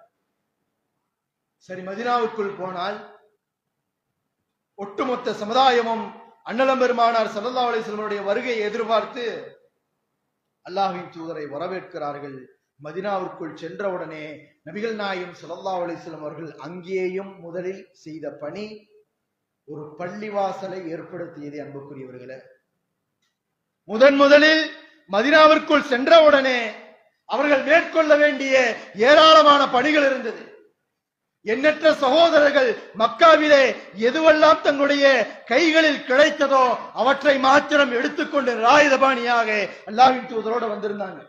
சரி, மதீனாவுக்குள் போனால் ஒட்டுமொத்த சமுதாயமும் அண்ணலம் பெருமானார் ஸல்லல்லாஹு அலைஹி வஸல்லம் வருகையை எதிர்பார்த்து அல்லாஹ்வின் தூதரை வரவேற்கிறார்கள். மதீனாவிற்குள் சென்றவுடனே நபிகள் நாயகம் ஸல்லல்லாஹு அலைஹி வஸல்லம் அவர்கள் அங்கேயும் முதலில் செய்த பணி ஒரு பள்ளிவாசலை ஏற்படுத்தியது. அன்புக்குரியவர்களே, முதலில் மதீனாவிற்குள் சென்றவுடனே அவர்கள் மேற்கொள்ள வேண்டிய ஏராளமான பணிகள் இருந்தது. எண்ணற்ற சகோதரர்கள் மக்காவிலே எதுவெல்லாம் தங்களுடைய கைகளில் கிடைத்ததோ அவற்றை மாத்திரம் எடுத்துக்கொண்டு ராயுதபாணியாக அல்லாஹ்வின் தூதரோடு வந்திருந்தாங்க.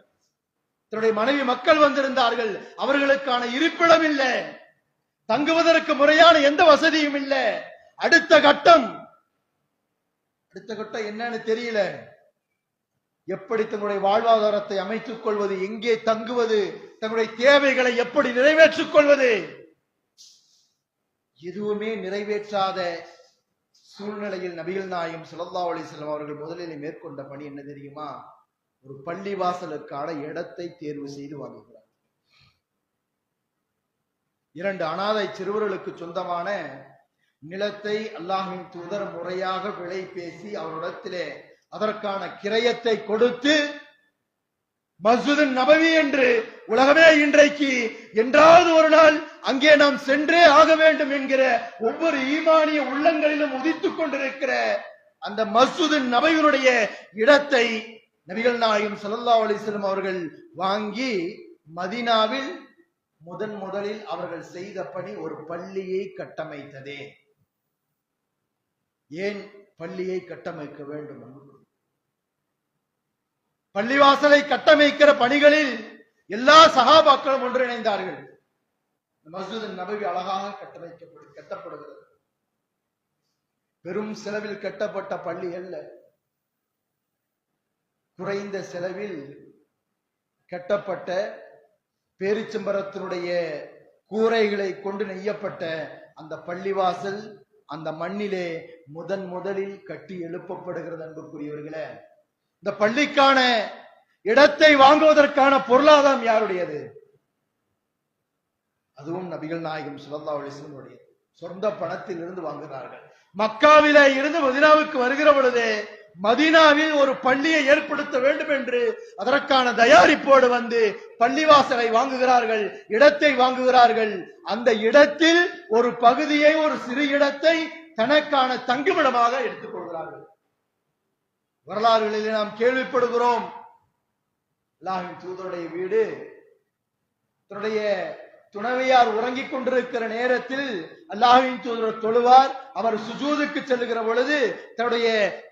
தன்னுடைய மனைவி மக்கள் வந்திருந்தார்கள். அவர்களுக்கான இருப்பிடம் இல்லை, தங்குவதற்கு முறையான எந்த வசதியும் இல்லை. அடுத்த கட்டம் என்னன்னு தெரியல. எப்படி தங்களுடைய வாழ்வாதாரத்தை அமைத்துக் கொள்வது, எங்கே தங்குவது, தங்களுடைய தேவைகளை எப்படி நிறைவேற்றிக் கொள்வது, எதுவுமே நிறைவேற்றாத சூழ்நிலையில் நபிகள் நாயகம் ஸல்லல்லாஹு அலைஹி வஸல்லம் அவர்கள் முதலில் மேற்கொண்ட பணி என்ன தெரியுமா? ஒரு பள்ளிவாசலுக்கான இடத்தை தேர்வு செய்து வாங்குகிறார். 2 அனாதை சிறுவர்களுக்கு சொந்தமான நிலத்தை அல்லாஹ்வின் தூதர் முறையாக விலை பேசி அவரிடத்திலே அதற்கான கிரயத்தை கொடுத்து மஸ்ஜித் நபவி என்று உலகமே இன்றைக்கு என்றாவது ஒரு நாள் அங்கே நாம் சென்றே ஆக வேண்டும் என்கிற ஒவ்வொரு ஈமானிய உள்ளங்களிலும் உதித்துக் கொண்டிருக்கிற அந்த மஸ்ஜித் நபவியினுடைய இடத்தை நபிகள் நாயகம் ஸல்லல்லாஹு அலைஹி வஸல்லம் அவர்கள் வாங்கி மதீனாவில் முதலில் அவர்கள் செய்த பணி ஒரு பள்ளியை கட்டமைத்ததே. ஏன் பள்ளியை கட்டமைக்க வேண்டும்? பள்ளிவாசலை கட்டமைக்கிற பணிகளில் எல்லா சஹாபாக்களும் ஒன்றிணைந்தார்கள். மஸ்ஜித் நபவி அழகாக கட்டப்படுகிறது. பெரும் செலவில் கட்டப்பட்ட பள்ளி அல்ல, குறைந்த செலவில் கட்டப்பட்ட பேரிச்சம்பரத்தினுடைய கூரைகளை கொண்டு நெய்யப்பட்ட அந்த பள்ளிவாசல் அந்த மண்ணிலே முதலில் கட்டி எழுப்பப்படுகிறது. அன்புக்குரியவர்களே, இந்த பள்ளிக்கான இடத்தை வாங்குவதற்கான பொருளாதாரம் யாருடையது? அதுவும் நபிகள் நாயகம் ஸல்லல்லாஹு அலைஹி வஸல்லம் உடைய சொந்த பணத்தில் இருந்து வாங்குகிறார்கள். மக்காவிலே இருந்து மதீனாவுக்கு வருகிற பொழுது மதீனாவில் ஒரு பள்ளியை ஏற்படுத்த வேண்டும் என்று அதற்கான தயாரிப்போடு வந்து பள்ளிவாசலை வாங்குகிறார்கள், இடத்தை வாங்குகிறார்கள். அந்த இடத்தில் ஒரு பகுதியை, ஒரு சிறு இடத்தை தனக்கான தங்குமிடமாக எடுத்துக் கொள்கிறார்கள். வரலாறுகளிலே நாம் கேள்விப்படுகிறோம், அல்லாஹ்வின் தூதருடைய வீடு தன்னுடைய துணைவியார் உறங்கிக் கொண்டிருக்கிற நேரத்தில் அல்லாஹ்வின் தூதர் தொழுவார். அவர் சுஜூதுக்கு செல்லுகிற பொழுது தன்னுடைய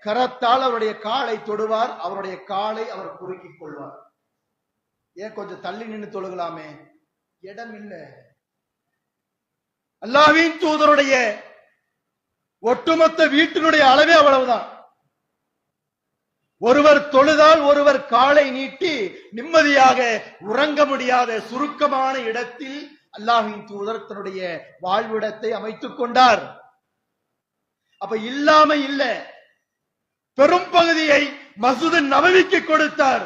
கரத்தால் அவருடைய காலை தொடுவார். அவருடைய காலை அவர் குறுக்கிக் கொள்வார். ஏன் கொஞ்சம் தள்ளி நின்று தொழுகலாமே, இடம் இல்லை. அல்லாஹ்வின் தூதருடைய ஒட்டுமொத்த வீட்டினுடைய அளவே அவ்வளவுதான். ஒருவர் தொழுதால் ஒருவர் காலை நீட்டி நிம்மதியாக உறங்க முடியாத சுருக்கமான இடத்தில் அல்லாஹ்வின் தூதர் தன்னுடைய வாழ்விடத்தை அமைத்துக் கொண்டார். அப்ப இல்லாம இல்ல, பெரும் பகுதியை மஸ்ஜிது நபவிக்கு கொடுத்தார்.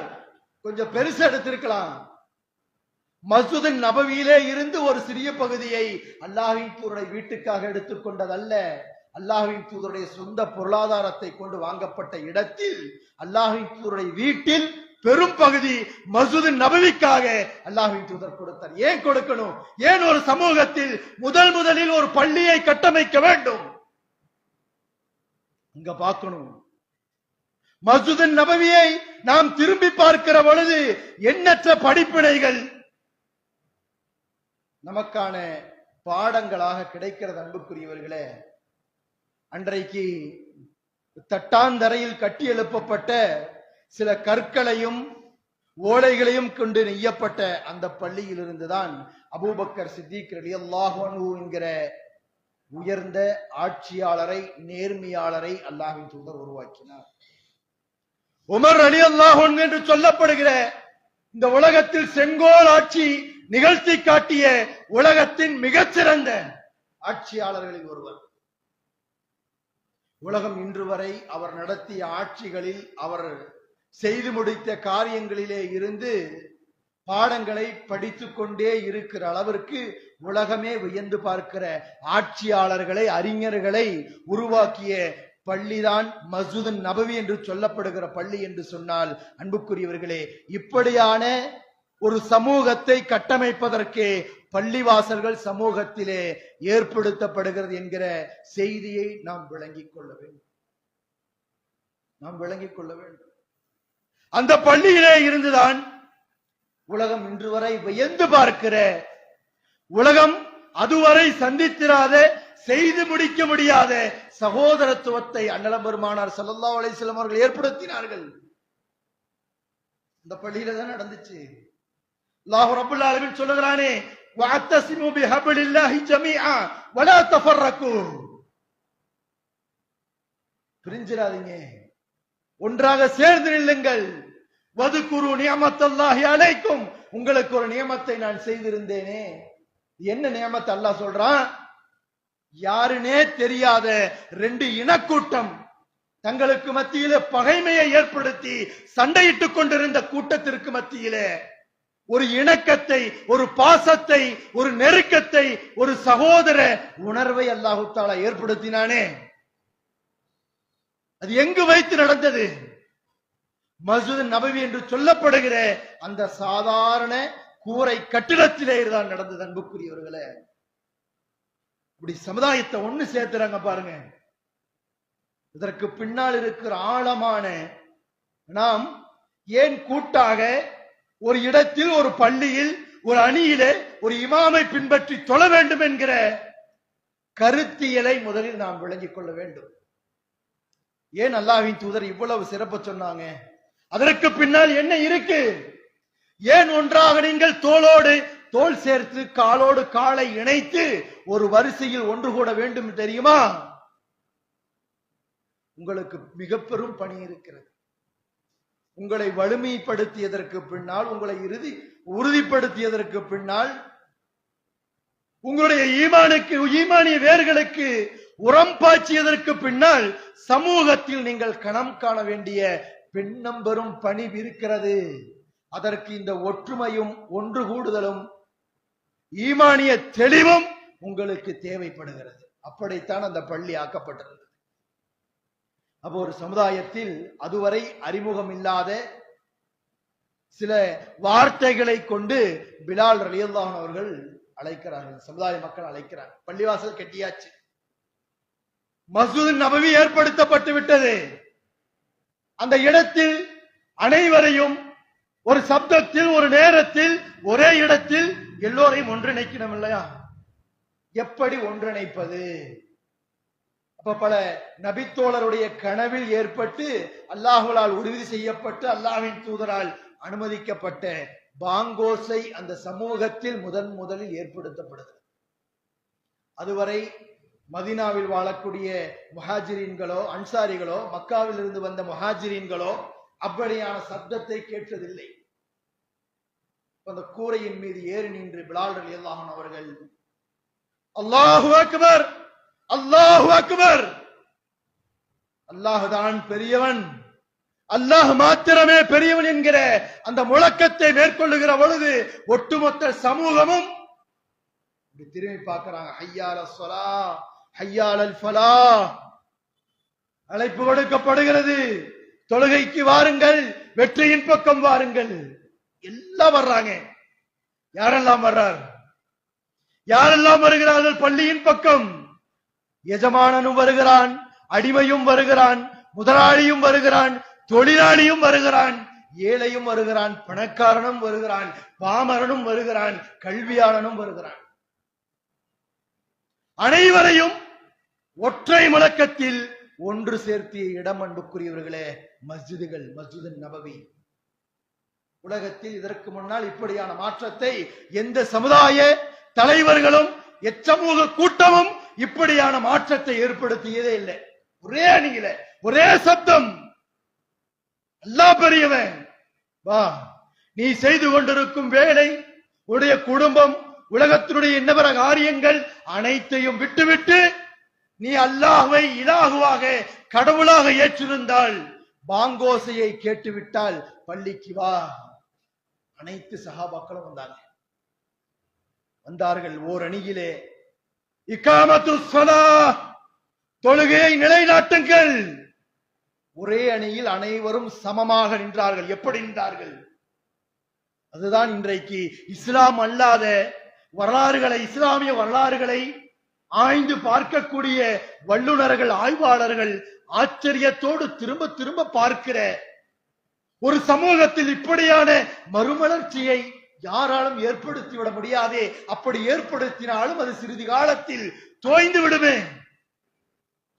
கொஞ்சம் பெருசா எடுத்திருக்கலாம். மஸ்ஜிது நபவியிலே இருந்து ஒரு சிறிய பகுதியை அல்லாஹ்வின் தூதருடைய வீட்டுக்காக எடுத்துக்கொண்டதல்ல, அல்லாஹ்வின் தூதருடைய சொந்த பொருளாதாரத்தை கொண்டு வாங்கப்பட்ட இடத்தில் அல்லாஹ்வின் தூதருடைய வீட்டில் பெரும் பகுதி மஸ்ஜிது நபவிக்காக அல்லாஹ்வின் தூதர் கொடுத்தார். ஏன் கொடுக்கணும்? ஏன் ஒரு சமூகத்தில் முதலில் ஒரு பள்ளியை கட்டமைக்க வேண்டும்? இங்க பார்க்கணும். மஸ்ஜிது நபவியை நாம் திரும்பி பார்க்கிற பொழுது எண்ணற்ற படிப்பினைகள் நமக்கான பாடங்களாக கிடைக்கிறது. அன்புக்குரியவர்களே, அன்றைக்கு தட்டாந்தரையில் கட்டி எழுப்பப்பட்ட சில கற்களையும் ஓலைகளையும் கொண்டு நெய்யப்பட்ட அந்த பள்ளியில் இருந்துதான் அபூபக்கர் சித்திக் ரலியல்லாஹு அன்ஹு என்கிற உயர்ந்த ஆட்சியாளரை, நேர்மையாளரை அல்லாஹ்வின் தூதர் உருவாக்கினார். உமர் ரலியல்லாஹு அன்ஹு என்று சொல்லப்படுகிற இந்த உலகத்தில் செங்கோல் ஆட்சி நிகழ்த்தி காட்டிய உலகத்தின் மிகச்சிறந்த ஆட்சியாளர்களில் ஒருவர். உலகம் இன்று வரை அவர் நடத்திய ஆட்சிகளில், அவர் செய்து முடித்த காரியங்களிலே இருந்து பாடங்களை படித்துக் கொண்டே இருக்கிற அளவிற்கு உலகமே வியந்து பார்க்கிற ஆட்சியாளர்களை, அறிஞர்களை உருவாக்கிய பள்ளிதான் மஸ்ஜிது நபவி என்று சொல்லப்படுகிற பள்ளி என்று சொன்னால், அன்புக்குரியவர்களே, இப்படியான ஒரு சமூகத்தை கட்டமைப்பதற்கு பள்ளிவாசல்கள் சமூகத்திலே ஏற்படுத்தப்படுகிறது என்கிற செய்தியை நாம் விளங்கிக் கொள்ள வேண்டும். அந்த பள்ளியிலே இருந்துதான் உலகம் இன்று வரை வியந்து பார்க்கிற, உலகம் அதுவரை சந்தித்திராத, செய்து முடிக்க முடியாத சகோதரத்துவத்தை அண்ணலம் பெருமானார் ஸல்லல்லாஹு அலைஹி வஸல்லம் அவர்கள் ஏற்படுத்தினார்கள். இந்த பள்ளியில தான் நடந்துச்சு. அல்லாஹ் ரப்பல் ஆலமீன் சொல்லுகிறானே, வஅத்தஸிமு பிஹப்லில்லாஹி ஜமீஆ வலா தஃபர்ரகு. பிரிஞ்சிராதீங்க, ஒன்றாக சேர்ந்து நில்லுங்கள். வதுகுரு நிஅமத்தல்லாஹி அலைக்கும், உங்களுக்கு ஒரு நியமத்தை நான் செய்திருந்தேனே. என்ன நியமத் அல்லாஹ் சொல்றான்? யாருனே தெரியாத ரெண்டு இனக்கூட்டம் தங்களுக்கு மத்தியிலே பகைமையை ஏற்படுத்தி சண்டையிட்டுக் கொண்டிருந்த கூட்டத்திற்கு மத்தியிலே ஒரு இணக்கத்தை, ஒரு பாசத்தை, ஒரு நெருக்கத்தை, ஒரு சகோதர உணர்வை அல்லாஹு தஆலா ஏற்படுத்தினானே. அது எங்கு வைத்து நடந்தது? மஸ்ஜிது நபவி என்று சொல்லப்படுகிற அந்த சாதாரண கூரை கட்டிடத்திலே தான் நடந்தது. அன்புக்குரியவர்களே, இப்படி சமுதாயத்தை ஒண்ணு சேர்த்துறாங்க பாருங்க. இதற்கு பின்னால் இருக்கிற ஆழமான, நாம் ஏன் கூட்டாக ஒரு இடத்தில், ஒரு பள்ளியில், ஒரு அணியிலே ஒரு இமாமை பின்பற்றி தொழ வேண்டும் என்கிற கருத்தியலை முதலில் நாம் விளங்கிக் கொள்ள வேண்டும். ஏன் அல்லாஹ்வின் தூதர் இவ்வளவு சிறப்பு சொன்னாங்க? அதற்கு பின்னால் என்ன இருக்கு? ஏன் ஒன்றாக நீங்கள் தோளோடு தோள் சேர்த்து, காலோடு காலை இணைத்து ஒரு வரிசையில் ஒன்று கூட வேண்டும் தெரியுமா? உங்களுக்கு மிக பெரும் பணி இருக்கிறது. உங்களை வலிமைப்படுத்தியதற்கு பின்னால், உங்களை உறுதிப்படுத்தியதற்கு பின்னால், உங்களுடைய ஈமானிய வேர்களுக்கு உரம் பாய்ச்சியதற்கு பின்னால் சமூகத்தில் நீங்கள் கணம் காண வேண்டிய பெண்ணம்பெரும் பணி இருக்கிறது. அதற்கு இந்த ஒற்றுமையும் ஒன்று கூடுதலும் ஈமானிய தெளிவும் உங்களுக்கு தேவைப்படுகிறது. அப்படித்தான் அந்த பள்ளி ஆக்கப்பட்டிருந்தது. அப்போ ஒரு சமுதாயத்தில் அதுவரை அறிமுகம் இல்லாத சில வார்த்தைகளை கொண்டு பிலால் ரலியல்லாஹு அவர்கள் அழைக்கிறார்கள், சமுதாய மக்கள் அழைக்கிறார். பள்ளிவாசல் கட்டியாச்சு, மஸ்ஜிது நபவி ஏற்படுத்தப்பட்டு விட்டது. அந்த இடத்தில் அனைவரையும் ஒரு சப்தத்தில், ஒரு நேரத்தில், ஒரே இடத்தில் எல்லோரையும் ஒன்றிணைக்கணும் இல்லையா? எப்படி ஒன்றிணைப்பது? அப்ப பல நபித்தோழருடைய கனவில் ஏற்பட்டு அல்லாஹ்வால் உறுதி செய்யப்பட்டு அல்லாஹ்வின் தூதரால் அனுமதிக்கப்பட்ட பாங்கோசை அந்த சமூகத்தில் முதலில் ஏற்படுத்தப்படுகிறது. அதுவரை மதீனாவில் வாழக்கூடிய முஹாஜிரீன்களோ அன்சாரிகளோ மக்காவில் இருந்து வந்த முஹாஜிரீன்களோ அப்படியான சப்தத்தை கேட்டதில்லை. அந்த கூரையின் மீது ஏறி நின்று பிலால் ரலியல்லாஹு அன்ஹு அவர்கள் அல்லாஹு அக்பர் அல்லாஹு அக்பர், அல்லாஹ்தான் பெரியவன், அல்லாஹ் மாத்திரமே பெரியவன் என்கிற அந்த முழக்கத்தை மேற்கொள்ளுகிற பொழுது ஒட்டுமொத்த சமூகமும் திரும்பி பார்க்கிறாங்க. ஹய்யால ஸலா ஹய்யாலல் ஃபலாஹ், அழைப்பு கொடுக்கப்படுகிறது, தொழுகைக்கு வாருங்கள், வெற்றியின் பக்கம் வாருங்கள். எல்லாம் வர்றாங்க. யாரெல்லாம் வர்றார்? யாரெல்லாம் வருகிறார்கள்? பள்ளியின் பக்கம் எஜமானனும் வருகிறான், அடிமையும் வருகிறான், முதலாளியும் வருகிறான், தொழிலாளியும் வருகிறான், ஏழையும் வருகிறான், பணக்காரனும் வருகிறான், பாமரனும் வருகிறான், கல்வியாளனும் வருகிறான். அனைவரையும் ஒற்றை முழக்கத்தில் ஒன்று சேர்த்திய இடம் அன்புக்குரியவர்களே மஸ்ஜிதுகள், மஸ்ஜிது நபவி. உலகத்தில் இதற்கு முன்னால் இப்படியான மாற்றத்தை எந்த சமுதாய தலைவர்களும் எச்சமூக கூட்டமும் இப்படியான மாற்றத்தை ஏற்படுத்தியதே இல்லை. ஒரே அணியில ஒரே சப்தம், அல்லாஹ் பெரியவன், வா, நீ செய்து கொண்டிருக்கும் வேலை, உடைய குடும்பம், உலகத்தினுடைய இன்னவர காரியங்கள் அனைத்தையும் விட்டுவிட்டு நீ அல்லாஹ்வை இலாகுவாக கடவுளாக ஏற்றிருந்தால், பாங்கோசையை கேட்டுவிட்டால் பள்ளிக்கு வா. அனைத்து சஹாபாக்களும் வந்தார்கள். ஓர் அணியிலே இகாமத்து ஸலாஹ், தொழுகையை நிலைநாட்டுங்கள். ஒரே அணியில் அனைவரும் சமமாக நின்றார்கள். எப்படி நின்றார்கள்? அதுதான் இன்றைக்கு இஸ்லாம் அல்லாத வரலாறுகளை, இஸ்லாமிய வரலாறுகளை ஆய்ந்து பார்க்கக்கூடிய வல்லுநர்கள், ஆய்வாளர்கள் ஆச்சரியத்தோடு திரும்ப திரும்ப பார்க்கிற ஒரு சமூகத்தில் இப்படியான மறுமலர்ச்சியை யாராலும் ஏற்படுத்திவிட முடியாதே. அப்படி ஏற்படுத்தினாலும் அது சிறிது காலத்தில் தோய்ந்து விடுமே.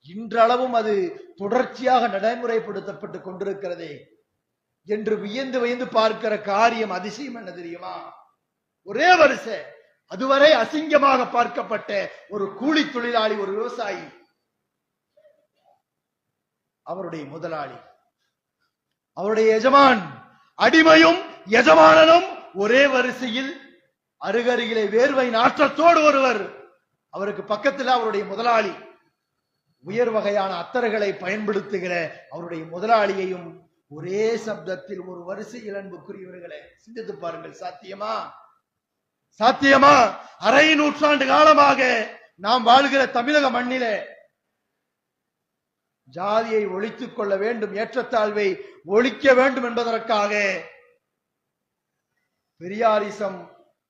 இன்றளவும் அது தொடர்ச்சியாக நடைமுறைப்படுத்தப்பட்டு கொண்டிருக்கிறதே என்று வியந்து வியந்து பார்க்கிற காரியம், அதிசயம் என்ன தெரியுமா? ஒரே வரிசை, அதுவரை அசிங்கமாக பார்க்கப்பட்ட ஒரு கூலி தொழிலாளி, ஒரு விவசாயி, அவருடைய முதலாளி, அவருடைய எஜமான், அடிமையும் எஜமானனும் ஒரே வரிசையில் அருகருகிலே வேர்வை நாற்றத்தோடு ஒருவர், அவருக்கு பக்கத்தில் அவருடைய முதலாளி, உயர் வகையான அத்தர்களை பயன்படுத்துகிற அவருடைய முதலாளியையும் ஒரே சப்தத்தில் ஒரு வரிசையில் அன்புக்குரியவர்களை சிந்தித்து பாருங்கள். சாத்தியமா? சாத்தியமா? அரை நூற்றாண்டு காலமாக நாம் வாழ்கிற தமிழக மண்ணிலே ஜாதியை ஒழித்துக் கொள்ள வேண்டும், ஏற்றத்தாழ்வை ஒழிக்க வேண்டும் என்பதற்காக பெரியாரிசம்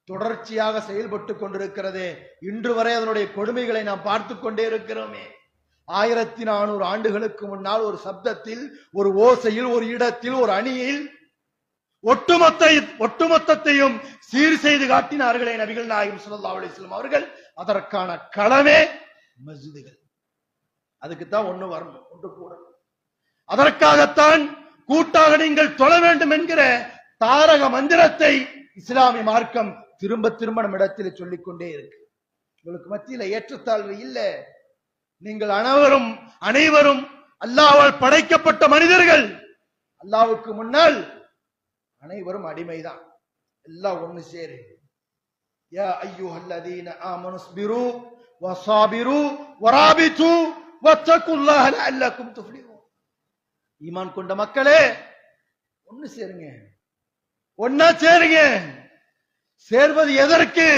தொடர்ச்சியாக செயல்பட்டு கொண்டிருக்கிறது. இன்று வரை அதனுடைய கொடுமைகளை நாம் பார்த்து கொண்டே இருக்கிறோமே. 1400 ஆண்டுகளுக்கு முன்னால் ஒரு சப்தத்தில், ஒரு ஓசையில், ஒரு இடத்தில், ஒரு அணியில் ஒட்டுமொத்தத்தையும் சீர் செய்து காட்டினார்களே நபிகள் நாயகம் ஸல்லல்லாஹு அலைஹி வஸல்லம் அவர்கள். அதற்கான களமே மஸ்ஜிதுகள். அதுக்குத்தான் ஒண்ணு வரணும், ஒன்று கூடணும். அதற்காகத்தான் கூட்டாக நீங்கள் தொழ வேண்டும் என்கிற தாரக மந்திரத்தை இஸ்லாமிய மார்க்கம் திரும்ப திரும்ப நம்ம இடத்தில் சொல்லிக்கொண்டே இருக்கு. உங்களுக்கு மத்தியில ஏற்றத்தாழ்வு இல்ல. நீங்கள் அனைவரும் அல்லாஹ்வால் படைக்கப்பட்ட மனிதர்கள். அல்லாஹ்வுக்கு முன்னால் அனைவரும் அடிமைதான். எல்லாம் ஒண்ணு சேரு. யா அய்யுஹல்லதீன ஆமனுஸ்பிரு வஸாபிரு வராபிது வத்தகுல்லாஹ லஅல்லகும் துஃப்லிஹூன். ஈமான் கொண்ட மக்களே, ஒண்ணு சேருங்க, ஒண்ணா சேருங்க. சேர்வது எதற்கு?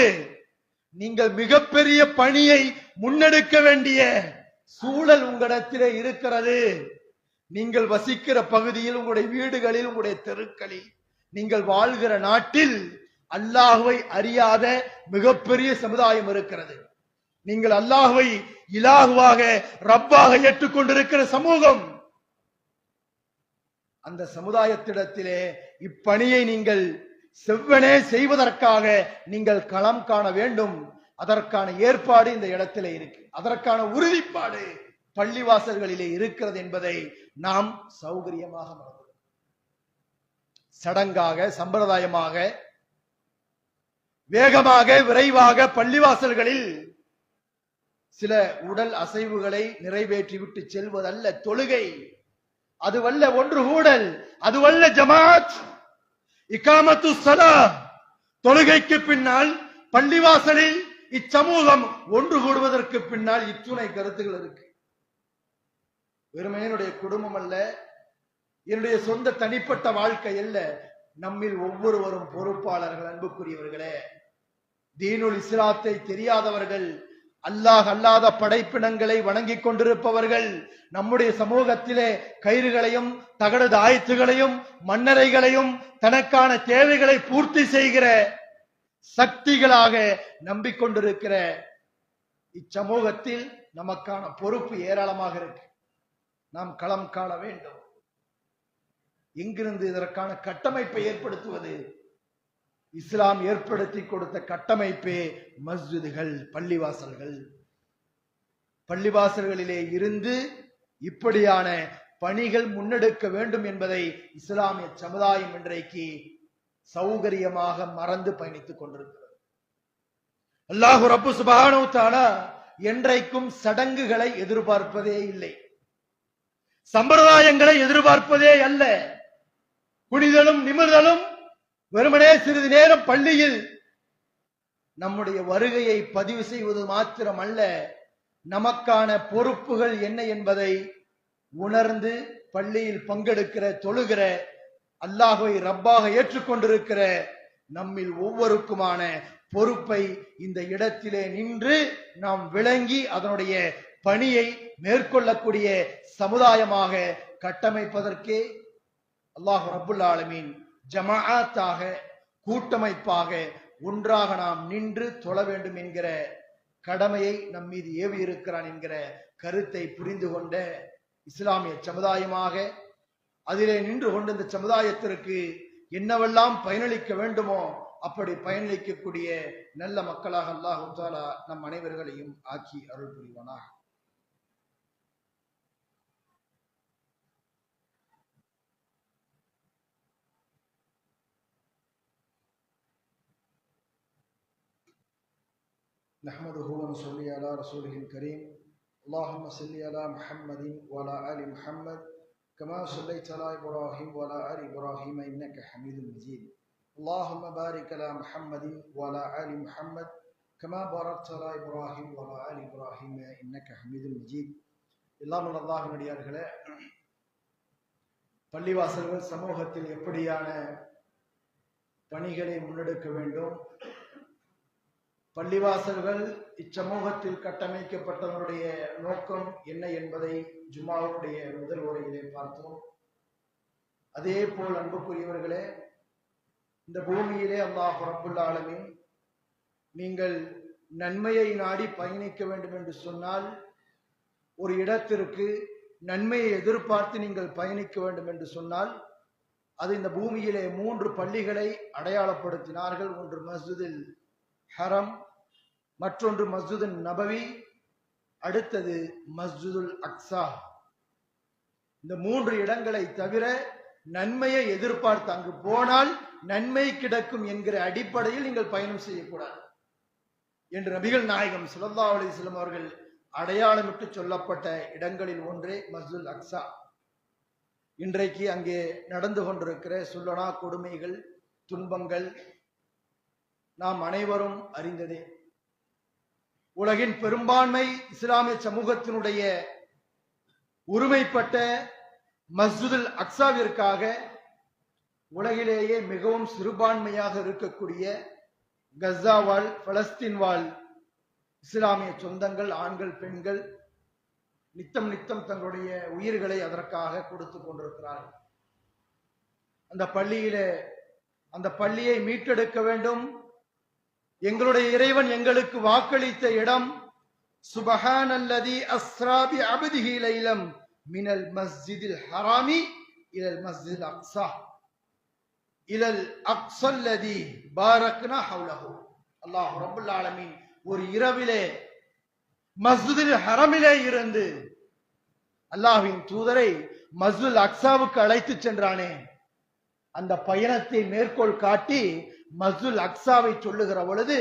நீங்கள் மிகப்பெரிய பணியை முன்னெடுக்க வேண்டிய சூழல் உங்களிடத்திலே இருக்கிறது. நீங்கள் வசிக்கிற பகுதியில், உங்களுடைய வீடுகளில், உங்களுடைய தெருக்களில், நீங்கள் வாழ்கிற நாட்டில் அல்லாஹ்வை அறியாத மிகப்பெரிய சமுதாயம் இருக்கிறது. நீங்கள் அல்லாஹ்வை இலாகுவாக, ரப்பாக ஏற்றுக்கொண்டிருக்கிற சமூகம். அந்த சமுதாயத்திடத்திலே இப்பணியை நீங்கள் செவ்வனே செய்வதற்காக நீங்கள் களம் காண வேண்டும். அதற்கான ஏற்பாடு இந்த இடத்திலே இருக்கு. அதற்கான உறுதிப்பாடு பள்ளிவாசல்களிலே இருக்கிறது என்பதை நாம் சௌகரியமாக மறந்து, சடங்காக சம்பிரதாயமாக வேகமாக விரைவாக பள்ளிவாசல்களில் சில உடல் அசைவுகளை நிறைவேற்றிவிட்டு செல்வதல்ல தொழுகை. அதுவல்ல ஒன்று கூடல், அதுவல்ல ஜமாத். இகாமத்து ஸலா, தொழுகைக்கு பின்னால் பள்ளிவாசலில் இச்சமூகம் ஒன்று கூடுவதற்கு பின்னால் இத்துணை கருத்துகள் இருக்கு. வெறுமே என்னுடைய குடும்பம் அல்ல, என்னுடைய சொந்த தனிப்பட்ட வாழ்க்கை அல்ல, நம்மில் ஒவ்வொருவரும் பொறுப்பாளர்கள். அன்புக்குரியவர்களே, தீனுல் இஸ்லாத்தை தெரியாதவர்கள், அல்லாஹ் அல்லாத படைப்பினங்களை வணங்கிக் கொண்டிருப்பவர்கள், நம்முடைய சமூகத்திலே கயிறுகளையும் தகடு ஆயத்துகளையும் மண்ணறைகளையும் தனக்கான தேவைகளை பூர்த்தி செய்கிற சக்திகளாக நம்பிக்கொண்டிருக்கிற இச்சமூகத்தில் நமக்கான பொறுப்பு ஏராளமாக இருக்கு. நாம் களம் காண வேண்டும். எங்கிருந்து இதற்கான கட்டமைப்பை ஏற்படுத்துவது? இஸ்லாம் ஏற்படுத்தி கொடுத்த கட்டமைப்பே மஸ்ஜிதுகள், பள்ளிவாசல்கள். பள்ளிவாசல்களிலே இருந்து இப்படியான பணிகள் முன்னெடுக்க வேண்டும் என்பதை இஸ்லாமிய சமுதாயம் இன்றைக்கு சௌகரியமாக மறந்து பயணித்துக் கொண்டிருக்கிறது. அல்லாஹ் ரப்பு சுப்ஹானஹு வ தஆலா என்றைக்கும் சடங்குகளை எதிர்பார்ப்பதே இல்லை, சம்பிரதாயங்களை எதிர்பார்ப்பதே அல்ல. குனிதலும் நிமிர்தலும் வெறுமனே சிறிது நேரம் பள்ளியில் நம்முடைய வருகையை பதிவு செய்வது மாத்திரம் அல்ல, நமக்கான பொறுப்புகள் என்ன என்பதை உணர்ந்து பள்ளியில் பங்கெடுக்கிற, தொழுகிற, அல்லாஹ்வை ரப்பாக ஏற்றுக்கொண்டிருக்கிற நம்மில் ஒவ்வொருக்குமான பொறுப்பை இந்த இடத்திலே நின்று நாம் விளங்கி அதனுடைய பணியை மேற்கொள்ளக்கூடிய சமுதாயமாக கட்டமைப்பதற்கே அல்லாஹ் ரப்புல் ஆலமீன் ஜமாஅத்தாக, கூட்டமைப்பாக ஒன்றாக நாம் நின்று தொழ வேண்டும் என்கிற கடமையை நம் மீது ஏவி இருக்கிறான் என்கிற கருத்தை புரிந்து கொண்ட இஸ்லாமிய சமுதாயமாக அதிலே நின்று கொண்டு இந்த சமுதாயத்திற்கு என்னவெல்லாம் பயனளிக்க வேண்டுமோ அப்படி பயனளிக்கக்கூடிய நல்ல மக்களாக அல்லாஹ் தஆலா நம் அனைவர்களையும் ஆக்கி அருள் புரிவானாக. نحمده ونصلي على رسوله الكريم. اللهم صل على محمد وعلى آل محمد كما صليت على إبراهيم وعلى آل إبراهيم إنك حميد مجيد. اللهم بارك على محمد وعلى آل محمد كما باركت على إبراهيم وعلى آل إبراهيم إنك حميد مجيد. எல்லாம் அல்லாஹ்வின் அடியார்களே, பள்ளிவாசல்கள் சமூகத்தில் எப்படியான பணிகளை முன்னெடுக்க வேண்டும், பள்ளிவாசல்கள் இச்சமூகத்தில் கட்டமைக்கப்பட்டவருடைய நோக்கம் என்ன என்பதை ஜும்மாவுடைய முதல் உரையிலே பார்த்தோம். அதே போல் அன்புக்குரியவர்களே, இந்த பூமியிலே அல்லாஹ் ரப்புல் ஆலமீன் நீங்கள் நன்மையை நாடி பயணிக்க வேண்டும் என்று சொன்னால், ஒரு இடத்திற்கு நன்மையை எதிர்பார்த்து நீங்கள் பயணிக்க வேண்டும் என்று சொன்னால், அது இந்த பூமியிலே 3 பள்ளிகளை அடையாளப்படுத்தினார்கள். ஒன்று மஸ்ஜிதுல் ஹரம், மற்றொன்று மஸ்ஜிதுன் நபவி, அடுத்தது மஸ்ஜிதுல் அக்ஸா. இந்த 3 இடங்களை தவிர நன்மையை எதிர்பார்த்து அங்கு போனால் நன்மை கிடைக்கும் என்கிற அடிப்படையில் நீங்கள் பயணம் செய்யக்கூடாது என்று நபிகள் நாயகம் ஸல்லல்லாஹு அலைஹி வஸல்லம் அவர்கள் அடையாளமிட்டு சொல்லப்பட்ட இடங்களில் ஒன்றே மஸ்ஜிதுல் அக்ஸா. இன்றைக்கு அங்கே நடந்து கொண்டிருக்கிற சொல்லனா கொடுமைகள், துன்பங்கள் நாம் அனைவரும் அறிந்ததே. உலகின் பெரும்பான்மை இஸ்லாமிய சமூகத்தினுடைய உரிமைப்பட்ட மஸ்ஜிதுல் அக்ஸாவிற்காக உலகிலேயே மிகவும் சிறுபான்மையாக இருக்கக்கூடிய கஸா வாழ், பலஸ்தீன் வாழ் இஸ்லாமிய சொந்தங்கள், ஆண்கள், பெண்கள் நித்தம் நித்தம் தங்களுடைய உயிர்களை அதற்காக கொடுத்து கொண்டிருக்கிறார்கள். அந்த பள்ளியை மீட்டெடுக்க வேண்டும். எங்களுடைய இறைவன் எங்களுக்கு வாக்களித்த இடம் சுபஹானல்லதி அஸ்ரா பி அப்திஹி லைலம் மினல் மஸ்ஜிதில் ஹராமி இலல் மஸ்ஜிதில் அக்ஸா. இலல் அக்ஸல்லதி பாரக்னா ஹவுலஹு. அல்லாஹ் ரப்பல் ஆலமீன் ஒரு இரவிலே மஸ்ஜிதுல் ஹரமிலே இருந்து அல்லாஹ்வின் தூதரை மஸ்ஜிதுல் அக்ஸாவுக்கு அழைத்து சென்றானே, அந்த பயணத்தை மேற்கோள் காட்டி மஸ்ஜிதுல் அக்ஸாவை சொல்லுகிற பொழுது,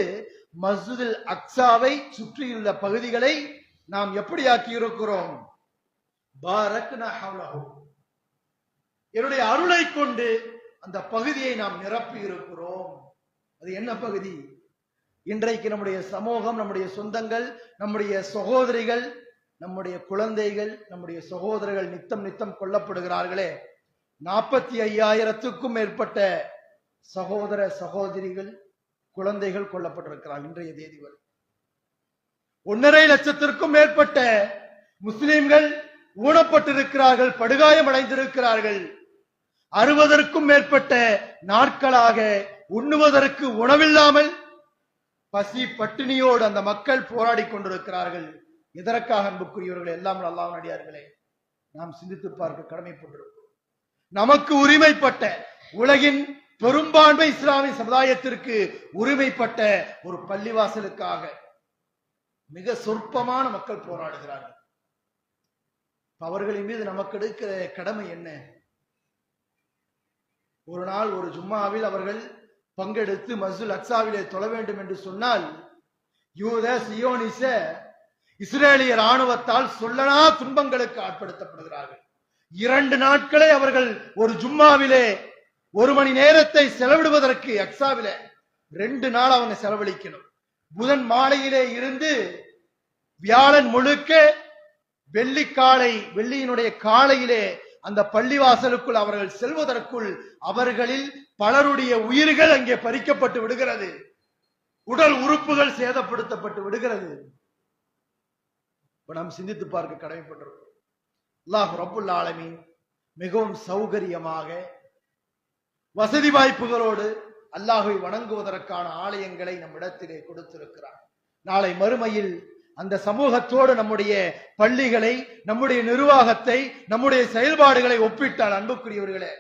மஸ்ஜிதுல் அக்ஸாவை சுற்றியுள்ள பகுதிகளை நாம் எப்படி ஆக்கி இருக்கிறோம்? பாரக்னா ஹவுலஹு, என்னுடைய அருளை கொண்டு அந்த பகுதியை நாம் நிரப்பி இருக்கிறோம். அது என்ன பகுதி? இன்றைக்கு நம்முடைய சமூகம், நம்முடைய சொந்தங்கள், நம்முடைய சகோதரிகள், நம்முடைய குழந்தைகள், நம்முடைய சகோதரர்கள் நித்தம் நித்தம் கொல்லப்படுகிறார்களே. 45,000க்கும் மேற்பட்ட சகோதர சகோதரிகள், குழந்தைகள் கொல்லப்பட்டிருக்கிறார்கள் இன்றைய தேதி வரை. 1.5 லட்சத்திற்கும் மேற்பட்ட முஸ்லிம்கள் ஊனப்பட்டிருக்கிறார்கள், படுகாயம் அடைந்திருக்கிறார்கள். 60க்கும் மேற்பட்ட நாட்களாக உண்ணுவதற்கு உணவில்லாமல் பசி பட்டினியோடு அந்த மக்கள் போராடி கொண்டிருக்கிறார்கள். எதற்காக அன்புக்குரியவர்கள்? எல்லாம் அல்லாஹ்வின் அடியார்களே, நாம் சிந்தித்து பார்க்க கடமைப்பட்டிருக்கிறோம். நமக்கு உரிமைப்பட்ட, உலகின் பெரும்பான்மை இஸ்லாமிய சமுதாயத்திற்கு உரிமைப்பட்ட ஒரு பள்ளிவாசலுக்காக மிக சொற்பமான மக்கள் போராடுகிறார்கள். அவர்களின் மீது நமக்கு எடுக்கிற கடமை என்ன? ஒரு நாள் ஒரு ஜும்மாவில் அவர்கள் பங்கெடுத்து மஸ்ஜிதுல் அக்ஸாவிலே தொழ வேண்டும் என்று சொன்னால், யூத சியோனிச இஸ்ரேலிய ராணுவத்தால் சொல்லனா துன்பங்களுக்கு ஆட்படுத்தப்படுகிறார்கள். 2 நாட்களை அவர்கள் ஒரு ஜும்மாவிலே 1 மணி நேரத்தை செலவிடுவதற்கு அக்ஸாவிலே 2 நாள் அவங்க செலவழிக்கணும். புதன் மாலையிலே இருந்து வியாழன் முழுக்க வெள்ளியினுடைய காலையிலே அந்த பள்ளிவாசலுக்குள் அவர்கள் செல்வதற்குள் அவர்களில் பலருடைய உயிர்கள் அங்கே பறிக்கப்பட்டு விடுகிறது, உடல் உறுப்புகள் சேதப்படுத்தப்பட்டு விடுகிறது. இப்ப நாம் சிந்தித்து பார்க்க கடமைப்பட்டிருக்கிறோம். அல்லாஹ் ரப்புல் ஆலமீன் மிகவும் சௌகரியமாக வசதி வாய்ப்புகளோடு அல்லாஹ்வை வணங்குவதற்கான ஆலயங்களை நம்மிடத்திலே கொடுத்திருக்கிறார். நாளை மறுமையில் அந்த சமூகத்தோடு நம்முடைய பள்ளிகளை, நம்முடைய நிர்வாகத்தை, நம்முடைய செயல்பாடுகளை ஒப்பிட்டால் அன்புக்குரியவர்களே,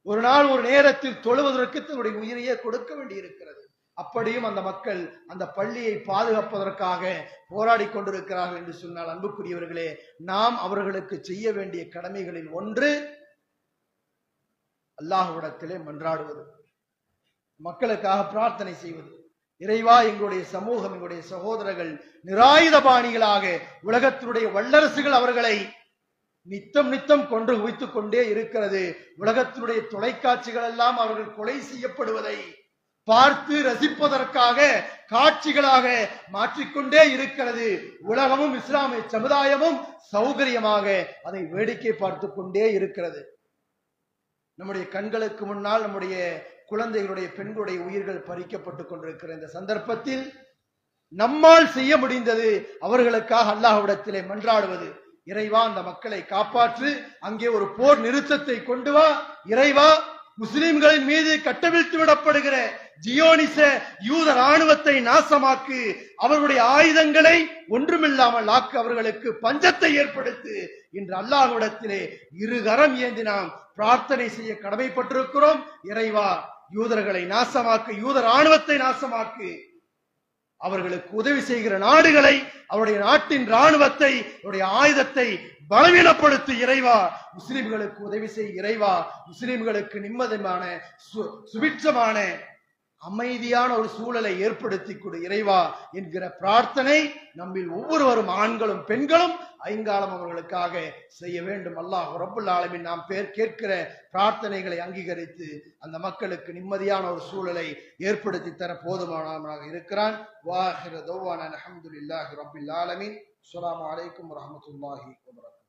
ஒரு நாள் ஒரு நேரத்தில் தொழுவதற்கு தன்னுடைய உயிரையே கொடுக்க வேண்டி இருக்கிறது. அப்படியும் அந்த மக்கள் அந்த பள்ளியை பாதுகாப்பதற்காக போராடி கொண்டிருக்கிறார்கள் என்று சொன்னால் அன்புக்குரியவர்களே, நாம் அவர்களுக்கு செய்ய வேண்டிய கடமைகளில் ஒன்று அல்லாஹ்விடத்திலே மன்றாடுவது, மக்களுக்காக பிரார்த்தனை செய்வது. இறைவா, எங்களுடைய சமூகம், எங்களுடைய சகோதரர்கள் நிராயுதபாணிகளாக உலகத்தினுடைய வல்லரசுகள் அவர்களை நித்தம் நித்தம் கொன்று குவித்துக் கொண்டே இருக்கிறது. உலகத்தினுடைய தொலைக்காட்சிகள் எல்லாம் அவர்கள் கொலை செய்யப்படுவதை பார்த்து ரசிப்பதற்காக காட்சிகளாக மாற்றிக்கொண்டே இருக்கிறது. உலகமும் இஸ்லாமிய சமுதாயமும் சௌகரியமாக அதை வேடிக்கை பார்த்து கொண்டே இருக்கிறது. நம்முடைய கண்களுக்கு முன்னால் நம்முடைய குழந்தைகளுடைய, பெண்களுடைய உயிர்கள் பறிக்கப்பட்டுக் கொண்டிருக்கிற இந்த சந்தர்ப்பத்தில் நம்மால் செய்ய முடிந்தது அவர்களுக்காக அல்லாஹ்விடத்திலே மன்றாடுவது. இறைவா, அந்த மக்களை காப்பாற்று, அங்கே ஒரு போர் நிறுத்தத்தை கொண்டு வா. இறைவா, முஸ்லிம்களின் மீது கட்டவிழ்த்து விடப்படுகிற ஜியோனிச யூத ராணுவத்தை நாசமாக்கு, அவர்களுடைய ஆயுதங்களை ஒன்றுமில்லாமல் ஆக்கு, அவர்களுக்கு பஞ்சத்தை ஏற்படுத்து என்று அல்லாஹ்விடத்திலே இருகரம் ஏந்தி நாம் பிரார்த்தனை செய்ய கடமைப்பட்டிருக்கிறோம். இறைவா, யூதர்களை நாசமாக்கு, யூத ராணுவத்தை நாசமாக்கு, அவர்களுக்கு உதவி செய்கிற நாடுகளை, அவருடைய நாட்டின் ராணுவத்தை, அவருடைய ஆயுதத்தை பலவீனப்படுத்து. இறைவா, முஸ்லிம்களுக்கு உதவி செய். இறைவா, முஸ்லிம்களுக்கு நிம்மதியான சுபிட்சமான அமைதியான ஒரு சூழலை ஏற்படுத்தி கொடு இறைவா என்கிற பிரார்த்தனை நம்மில் ஒவ்வொருவரும், ஆண்களும் பெண்களும் ஐங்காலம் அவர்களுக்காக செய்ய வேண்டும். அல்லாஹ் ரப்புல் ஆலமீன் நாம் கேட்கிற பிரார்த்தனைகளை அங்கீகரித்து அந்த மக்களுக்கு நிம்மதியான ஒரு சூழலை ஏற்படுத்தி தர போதுமானவனாக இருக்கிறான். வாஹிர தௌவானா அல்ஹம்துலில்லாஹி ரப்பில் ஆலமீன். அஸ்ஸலாமு அலைக்கும் வரஹ்மத்துல்லாஹி வபரகாத்துஹு.